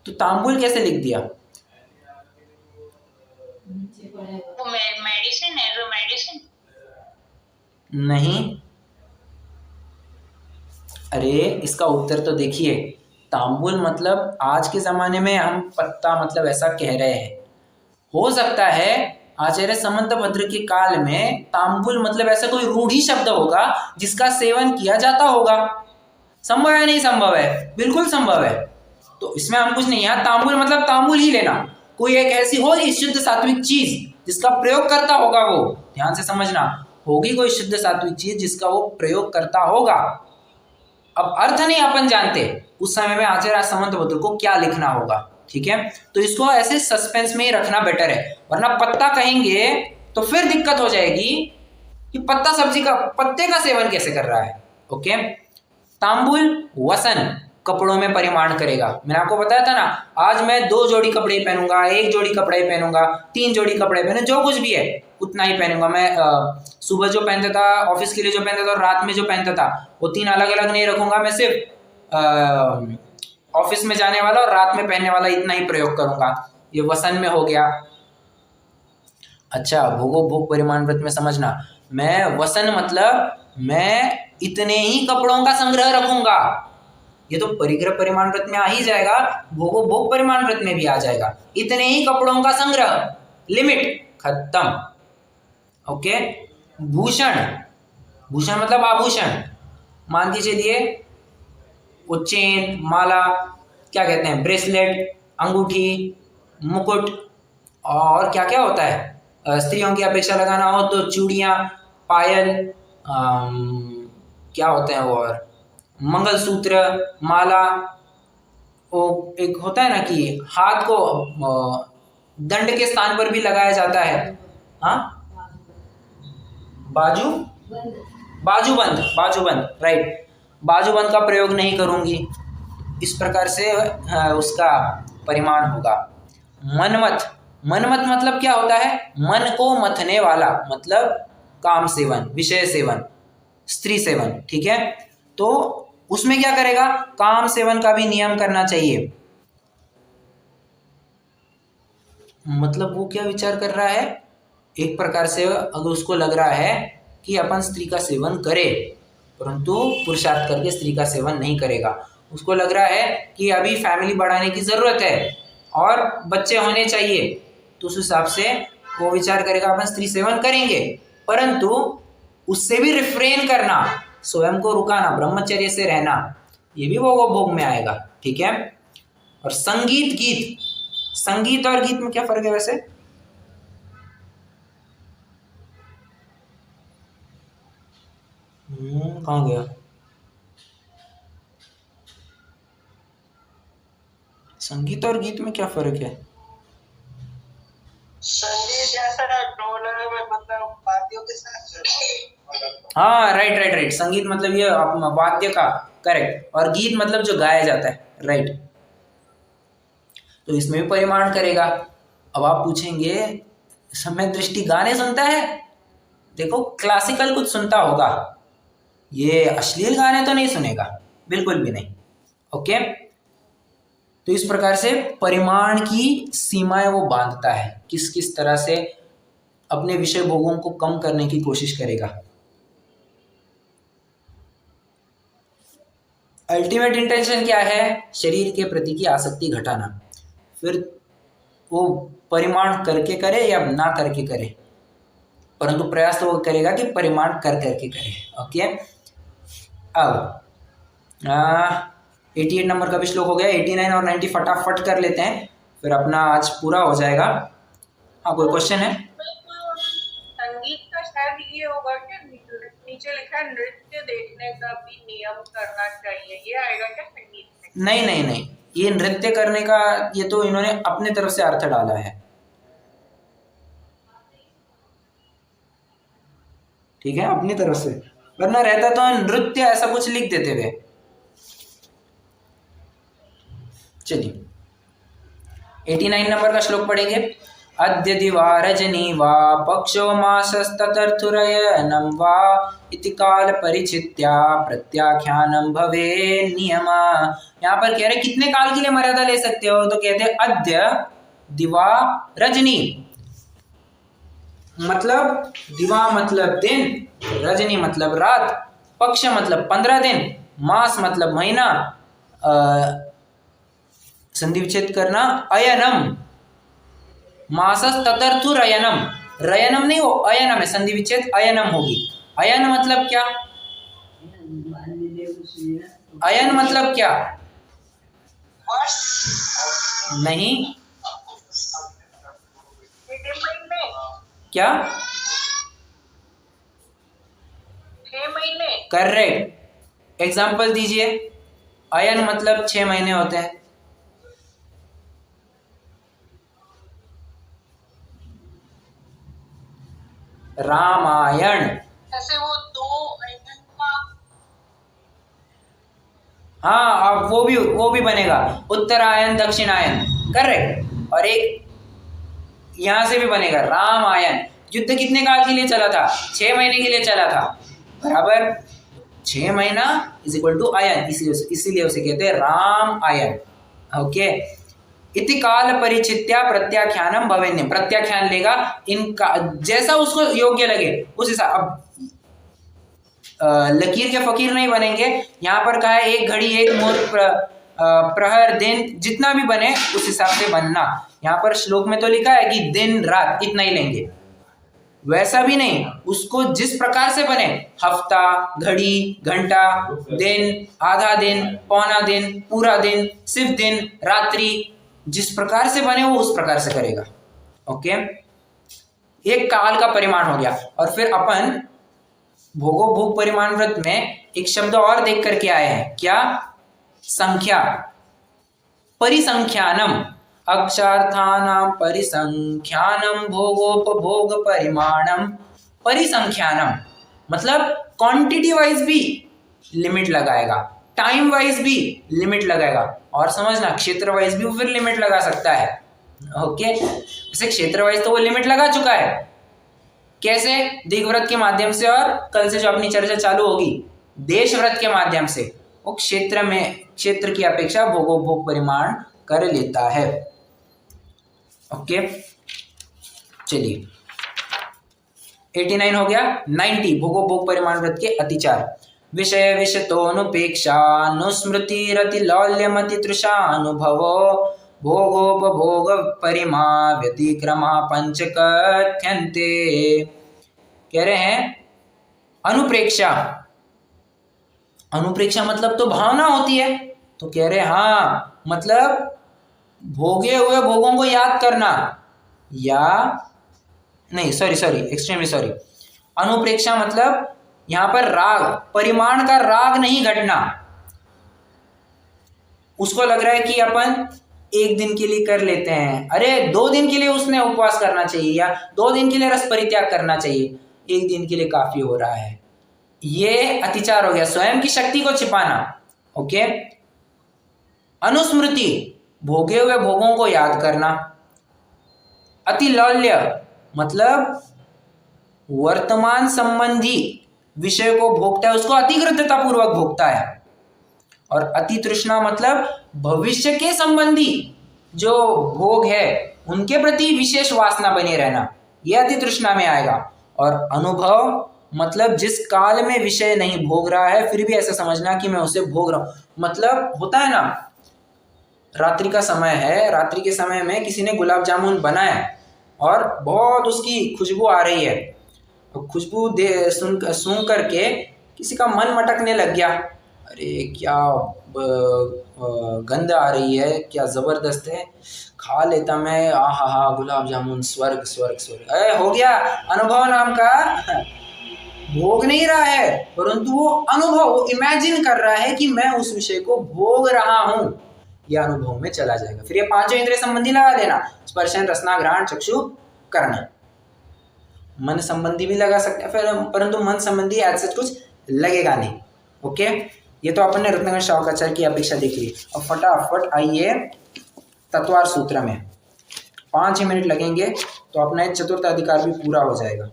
तो तांबुल कैसे लिख दिया? वो मेडिसिन है, जो मेडिसिन नहीं, अरे इसका उत्तर तो देखिए। तांबुल मतलब आज के जमाने में हम पत्ता मतलब ऐसा कह रहे हैं। हो सकता है आचार्य समंतभद्र के काल में तांबुल मतलब ऐसा कोई रूढ़ी शब्द होगा जिसका सेवन किया जाता होगा। संभव है? नहीं संभव है? बिल्कुल संभव है। तो इसमें हम कुछ नहीं, यहाँ तांबुल मतलब तांबुल ही लेना, कोई एक ऐसी होगी शुद्ध सात्विक चीज जिसका प्रयोग करता होगा, वो ध्यान से समझना, होगी कोई शुद्ध सात्विक चीज जिसका वो प्रयोग करता होगा। अब अर्थ नहीं अपन जानते उस समय में आचार्य समंतभद्र को क्या लिखना होगा, ठीक है? तो इसको ऐसे सस्पेंस में ही रखना बेटर है, वरना पत्ता कहेंगे तो फिर दिक्कत हो जाएगी कि पत्ता सब्जी का पत्ते का सेवन कैसे कर रहा है। ओके, तांबुल वसन, कपड़ों में परिमाण करेगा। मैंने आपको बताया था ना, आज मैं 2 जोड़ी कपड़े पहनूंगा, 1 जोड़ी कपड़े पहनूंगा, 3 जोड़ी कपड़े पहनूंगा, जो कुछ भी है उतना ही पहनूंगा। मैं सुबह जो पहनता था ऑफिस के लिए जो पहनता था और रात में जो पहनता था वो 3 अलग अलग नहीं रखूंगा। मैं सिर्फ ऑफिस में जाने वाला और रात में पहनने वाला इतना ही प्रयोग करूंगा। ये वसन में हो गया। अच्छा, भोगो भोग परिमाण व्रत में समझना, मैं वसन मतलब मैं इतने ही कपड़ों का संग्रह रखूंगा, ये तो परिग्रह परिमाण व्रत में आ ही जाएगा, भोगो भोग परिमाण व्रत में भी आ जाएगा। इतने ही कपड़ों का संग्रह, लिमिट खत्म। ओके। भूषण, भूषण मतलब आभूषण, मान के चलिए वो चेन, माला, क्या कहते हैं, ब्रेसलेट, अंगूठी, मुकुट, और क्या क्या होता है स्त्रियों की अपेक्षा लगाना हो तो चूड़ियाँ, पायल, क्या होते हैं वो, और मंगलसूत्र, माला, वो एक होता है ना कि हाथ को दंड के स्थान पर भी लगाया जाता है, हाँ, बाजूबंद, बाजूबंद, राइट, बाजूबंद का प्रयोग नहीं करूंगी। इस प्रकार से उसका परिमाण होगा। मनमथ, मनमथ मतलब क्या होता है, मन को मथने वाला, मतलब काम सेवन, विषय सेवन, स्त्री सेवन, ठीक है। तो उसमें क्या करेगा, काम सेवन का भी नियम करना चाहिए। मतलब वो क्या विचार कर रहा है, एक प्रकार से अगर उसको लग रहा है कि अपन स्त्री का सेवन करे, परंतु पुरुषार्थ करके स्त्री का सेवन नहीं करेगा, उसको लग रहा है कि अभी फैमिली बढ़ाने की ज़रूरत है और बच्चे होने चाहिए, तो उस हिसाब से वो विचार करेगा अपन स्त्री सेवन करेंगे, परंतु उससे भी रिफ्रेन करना, स्वयं को रुकाना, ब्रह्मचर्य से रहना, ये भी भोग में आएगा, ठीक है। और संगीत, गीत, संगीत और गीत में क्या फर्क है वैसे? कहाँ गया? संगीत और गीत में क्या फर्क है? संगीत जैसा ढोलक मतलब वाद्यों के साथ। हाँ, राइट राइट राइट, संगीत मतलब ये वाद्य का, करेक्ट, और गीत मतलब जो गाया जाता है, राइट। तो इसमें भी परिमाण करेगा। अब आप पूछेंगे समय दृष्टि गाने सुनता है? देखो क्लासिकल कुछ सुनता होगा, ये अश्लील गाने तो नहीं सुनेगा, बिल्कुल भी नहीं। ओके। तो इस प्रकार से परिमाण की सीमाएं वो बांधता है, किस किस तरह से अपने विषय भोगों को कम करने की कोशिश करेगा। अल्टीमेट इंटेंशन क्या है? शरीर के प्रति की आसक्ति घटाना। फिर वो परिमाण करके करे या ना करके करे, परंतु प्रयास तो वो करेगा कि परिमाण कर करके करे। ओके। अब 88 नंबर का भी श्लोक हो गया, 89 और 90 फटाफट कर लेते हैं, फिर अपना आज पूरा हो जाएगा। हाँ, कोई क्वेश्चन है? संगीत का शायद ये होगा कि नीचे लिखा है नृत्य देखने का भी नियम करना चाहिए, ये आएगा क्या संगीत में? नहीं नहीं नहीं, ये नृत्य करने का, ये तो इन्होंने अपने तरफ से अर्थ डाला है, ठीक है, अपनी तरफ से, वरना रहता तो नृत्य ऐसा कुछ लिख देते थे। चलिए 89 नंबर का श्लोक पढ़ेंगे। अद्य दिवा रजनी वा पक्षो मासस्ततर्थुरयनं वा इति काल परिचित्या प्रत्याख्यानं भवे नियमा। यहाँ पर कह रहे कितने काल के लिए मर्यादा ले सकते हो, तो कहते हैं अद्य दिवा रजनी, मतलब दिवा मतलब दिन, रजनी मतलब रात, पक्ष मतलब 15 दिन, मास मतलब महीना, संधि विच्छेद करना, अयनम, मासस ततर्थु रयनम, रयनम नहीं, वो अयनम है, संधि विच्छेद अयनम होगी। अयन मतलब क्या? अयन मतलब क्या? नहीं, क्या? 6 महीने। करेक्ट, एग्जाम्पल दीजिए। अयन मतलब 6 महीने होते हैं। रामायण, ऐसे वो 2 अयन का, हाँ, अब वो भी बनेगा, उत्तरायण दक्षिणायन, करेक्ट। और एक यहां से भी बनेगा रामायण। युद्ध कितने काल के लिए चला था? 6 महीने के लिए चला था, बराबर 6 महीना इज इक्वल टू अयन, इसीलिए उसे कहते हैं राम आयन। ओके। इति काल परिचित्या प्रत्याख्यानम भवेन्यम, प्रत्याख्यान लेगा इनका, जैसा उसको योग्य लगे उस हिसाब। अब लकीर के फकीर नहीं बनेंगे। यहाँ पर कहा है एक घड़ी एक मोर प्रहर दिन जितना भी बने उस हिसाब से बनना। यहाँ पर श्लोक में तो लिखा है कि दिन रात इतना ही लेंगे, वैसा भी नहीं, उसको जिस प्रकार से बने, हफ्ता, घड़ी, घंटा, दिन, आधा दिन, पौना दिन, पूरा दिन, सिर्फ दिन, रात्रि, जिस प्रकार से बने वो उस प्रकार से करेगा। ओके, एक काल का परिमाण हो गया। और फिर अपन भोगो भोग परिमाण व्रत में एक शब्द और देख करके आए हैं, क्या? संख्या, परिसंख्यानम, अक्षार्थानां परिसंख्यानम भोगोपभोग परिमाणम परिसंख्यानम, मतलब क्वांटिटी वाइज भी लिमिट लगाएगा, टाइम वाइज भी लिमिट लगाएगा, और समझना क्षेत्र वाइज भी वो फिर लिमिट लगा सकता है। ओके, वैसे क्षेत्र वाइज तो वो लिमिट लगा चुका है। कैसे? दिग्व्रत के माध्यम से, और कल से जो अपनी चर्चा चालू होगी देश व्रत के माध्यम से, वो क्षेत्र की अपेक्षा भोगोपभोग परिमाण कर लेता है। ओके, चलिए 89 हो गया। 90 भोगोपभोग परिमाण व्रत के अतिचार। विषय विषतोनुपेक्षा नुस्मृति रति लौल्यमति तृषानुभवो भोगोपभोग परिमा व्यतिक्रमा पंच कथ्यन्ते। कह रहे हैं अनुप्रेक्षा, अनुप्रेक्षा मतलब तो भावना होती है, तो कह रहे हाँ, मतलब भोगे हुए भोगों को याद करना, या नहीं, सॉरी, एक्सट्रीमली सॉरी, अनुप्रेक्षा मतलब यहां पर राग, परिमाण का राग नहीं घटना। उसको लग रहा है कि अपन एक दिन के लिए कर लेते हैं, अरे 2 दिन के लिए उसने उपवास करना चाहिए, या 2 दिन के लिए रस परित्याग करना चाहिए, एक दिन के लिए काफी हो रहा है, ये अतिचार हो गया, स्वयं की शक्ति को छिपाना। ओके, अनुस्मृति भोगे हुए भोगों को याद करना। अतिलौल्य मतलब वर्तमान संबंधी विषय को भोगता है, उसको अतिकृतता पूर्वक भोगता है। और अति तृष्णा मतलब भविष्य के संबंधी जो भोग है उनके प्रति विशेष वासना बने रहना, यह अति तृष्णा में आएगा। और अनुभव मतलब जिस काल में विषय नहीं भोग रहा है फिर भी ऐसा समझना कि मैं उसे भोग रहा हूं। मतलब होता है ना, रात्रि का समय है, रात्रि के समय में किसी ने गुलाब जामुन बनाया और बहुत उसकी खुशबू आ रही है, तो खुशबू सूंघ करके किसी का मन मटकने लग गया, अरे क्या गंध आ रही है, क्या जबरदस्त है, खा लेता मैं, आहा हा गुलाब जामुन, स्वर्ग स्वर्ग स्वर्ग। अरे हो गया, अनुभव नाम का भोग नहीं रहा है, परंतु वो अनुभव, वो इमेजिन कर रहा है कि मैं उस विषय को भोग रहा हूं, यह अनुभव में चला जाएगा। फिर ये 5 इंद्रिय संबंधी लगा देना, स्पर्शन, रसना, घ्राण, चक्षु, कर्ण। मन संबंधी भी लगा सकते हैं फिर, परंतु मन संबंधी ऐसा कुछ लगेगा नहीं। ओके, ये तो अपन ने रत्नाकर शावकाचार्य की अपेक्षा देख ली। अब फटाफट आइए तत्वार सूत्र में, 5 ही मिनट लगेंगे तो अपना चतुर्थ अधिकार भी पूरा हो जाएगा।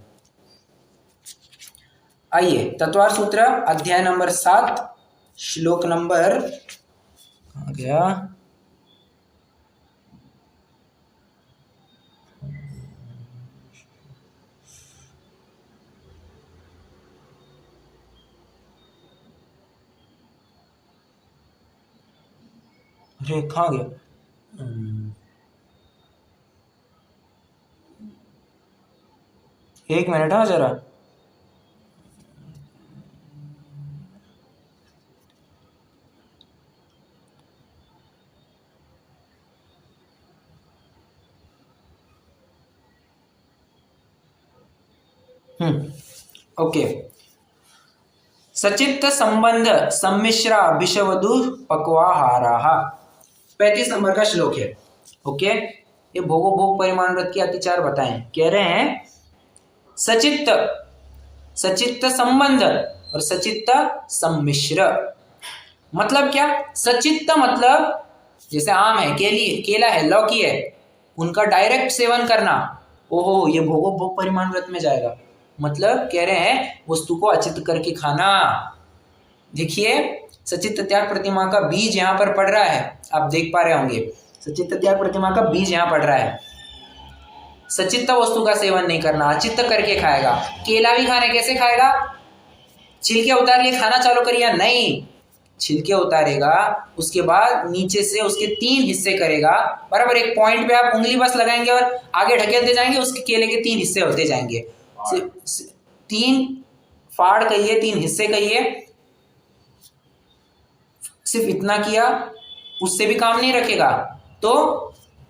आइए तत्वार सूत्र अध्याय नंबर 7 श्लोक नंबर कहाँ गया, अरे कहाँ गया, एक मिनट, हाँ जरा, ओके। सचित्त संबंध सम्मिश्रा विषवधु पक्वाहाराः, 35 नंबर का श्लोक है। ओके, ये भोगो भोग परिमाण व्रत के अतिचार बताएं। कह रहे हैं सचित्त, सचित्त संबंध और सचित्त सम्मिश्र। मतलब क्या? सचित्त मतलब जैसे आम है, केला है, लौकी है, उनका डायरेक्ट सेवन करना, ओहो ये भोगो भोग परिमाण व्रत में जाएगा। मतलब कह रहे हैं वस्तु को अचित करके खाना। देखिए सचित्त त्याग प्रतिमा का बीज यहाँ पर पड़ रहा है, आप देख पा रहे होंगे, सचित्त त्याग प्रतिमा का बीज यहाँ पड़ रहा है। सचित्त वस्तु का सेवन नहीं करना, अचित्त करके खाएगा। केला भी खाने कैसे खाएगा? छिलके उतार लिए खाना चालू करिए, नहीं, छिलके उतारेगा, उसके बाद नीचे से उसके 3 हिस्से करेगा, बराबर। एक पॉइंट पे आप उंगली बस लगाएंगे और आगे ढकेलते जाएंगे, उसके केले के 3 हिस्से होते जाएंगे। 3 फाड़ कहिए, 3 हिस्से कहिए। सिर्फ इतना किया, उससे भी काम नहीं रखेगा, तो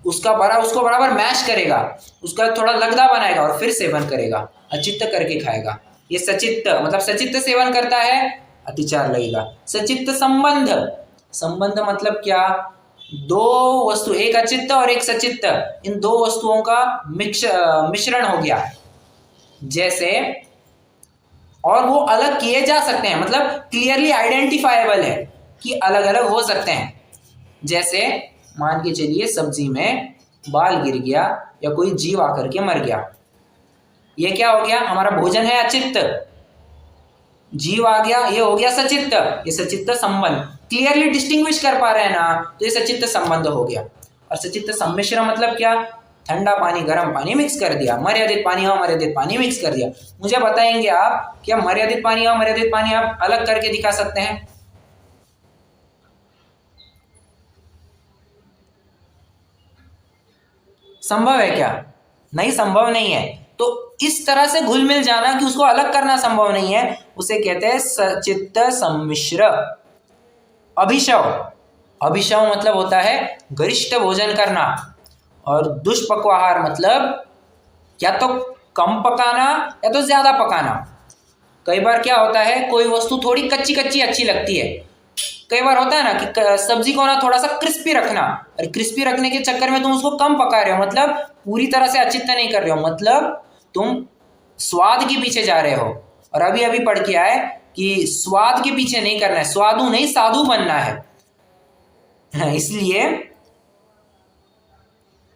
उसको बराबर मैश करेगा, उसका थोड़ा लगदा बनाएगा और फिर सेवन करेगा, अचित्त करके खाएगा। ये सचित्त मतलब सचित्त सेवन करता है, अतिचार लगेगा। सचित्त संबंध, संबंध मतलब क्या, 2 वस्तु, एक अचित्त और एक सचित्त, इन 2 वस्तुओं का मिश्रण हो गया जैसे, और वो अलग किए जा सकते हैं, मतलब क्लियरली आइडेंटिफाइबल है कि अलग अलग हो सकते हैं। जैसे मान के चलिए सब्जी में बाल गिर गया या कोई जीव आकर के मर गया, ये क्या हो गया, हमारा भोजन है अचित्त, जीव आ गया, ये हो गया सचित्त, ये सचित्त संबंध, क्लियरली डिस्टिंग्विश कर पा रहे हैं ना, तो ये सचित्त संबंध हो गया। और सचित्त सम्मिश्र मतलब क्या, ठंडा पानी गर्म पानी मिक्स कर दिया, मर्यादित पानी अमर्यादित पानी मिक्स कर दिया। मुझे बताएंगे आप क्या मर्यादित पानी अमर्यादित पानी आप अलग करके दिखा सकते हैं? संभव है क्या? नहीं, संभव नहीं है। तो इस तरह से घुल मिल जाना कि उसको अलग करना संभव नहीं है, उसे कहते हैं सचित्त सम्मिश्र। अभिशव, अभिशव मतलब होता है गरिष्ठ भोजन करना, और दुष्पक्वाहार मतलब या तो कम पकाना या तो ज्यादा पकाना। कई बार क्या होता है, कोई वस्तु थोड़ी कच्ची कच्ची अच्छी लगती है, कई बार होता है ना कि सब्जी को ना थोड़ा सा क्रिस्पी रखना, और क्रिस्पी रखने के चक्कर में तुम उसको कम पका रहे हो, मतलब पूरी तरह से अचित्त नहीं कर रहे हो, मतलब तुम स्वाद के पीछे जा रहे हो। और अभी अभी पढ़ के आए कि स्वाद के पीछे नहीं करना है, स्वादु नहीं साधु बनना है। इसलिए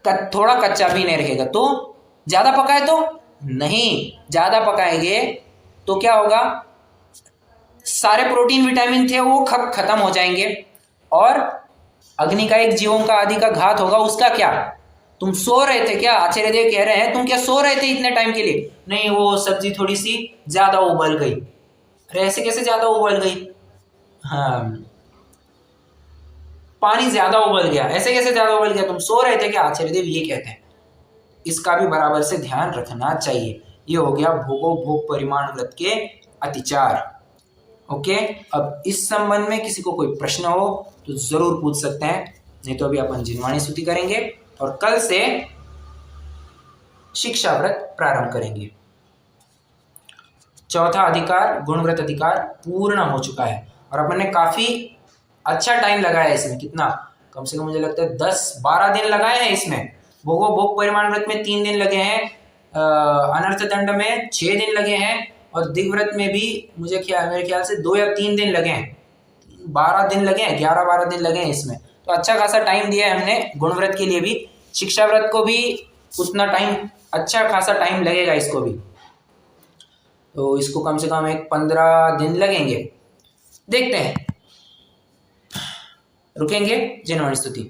थोड़ा कच्चा भी नहीं रखेगा। तो ज्यादा पकाए तो नहीं, ज्यादा पकाएंगे तो क्या होगा, सारे प्रोटीन विटामिन थे वो खत्म हो जाएंगे, और अग्नि का एक जीवों का आदि का घात होगा। उसका क्या, तुम सो रहे थे क्या, आचार्य देव कह रहे हैं तुम क्या सो रहे थे इतने टाइम के लिए? नहीं, वो सब्जी थोड़ी सी ज्यादा उबल गई। अरे ऐसे कैसे ज्यादा उबल गई? हाँ, पानी ज्यादा उबल गया, ऐसे कैसे ज्यादा उबल गया, तुम सो रहे थे क्या? आचार्य देव ये कहते हैं। इसका भी बराबर से ध्यान रखना चाहिए। ये हो गया भोगो भोग परिमाण व्रत के अतिचार। ओके, अब इस संबंध में किसी को कोई प्रश्न हो तो जरूर पूछ सकते हैं, नहीं तो अभी अपन जिनवाणी स्तुति करेंगे और कल से शिक्षा व्रत प्रारंभ करेंगे। चौथा अधिकार गुणव्रत अधिकार पूर्ण हो चुका है, और अपन ने काफी अच्छा टाइम लगाया इसमें। कितना, कम से कम मुझे लगता है 10-12 दिन लगाए हैं इसमें। भोगो भोग परिमाण व्रत में 3 दिन लगे हैं, अनर्थ दंड में 6 दिन लगे हैं, और दिग्व्रत में भी मेरे ख्याल से 2 या 3 दिन लगे हैं, 12 दिन लगे हैं, 11-12 दिन लगे हैं इसमें। तो अच्छा खासा टाइम दिया है हमने गुणव्रत के लिए भी। शिक्षा व्रत को भी उतना टाइम, अच्छा खासा टाइम लगेगा इसको भी, तो इसको कम से कम 15 दिन लगेंगे। देखते हैं, रुकेंगे। जिनवाणी स्तुति।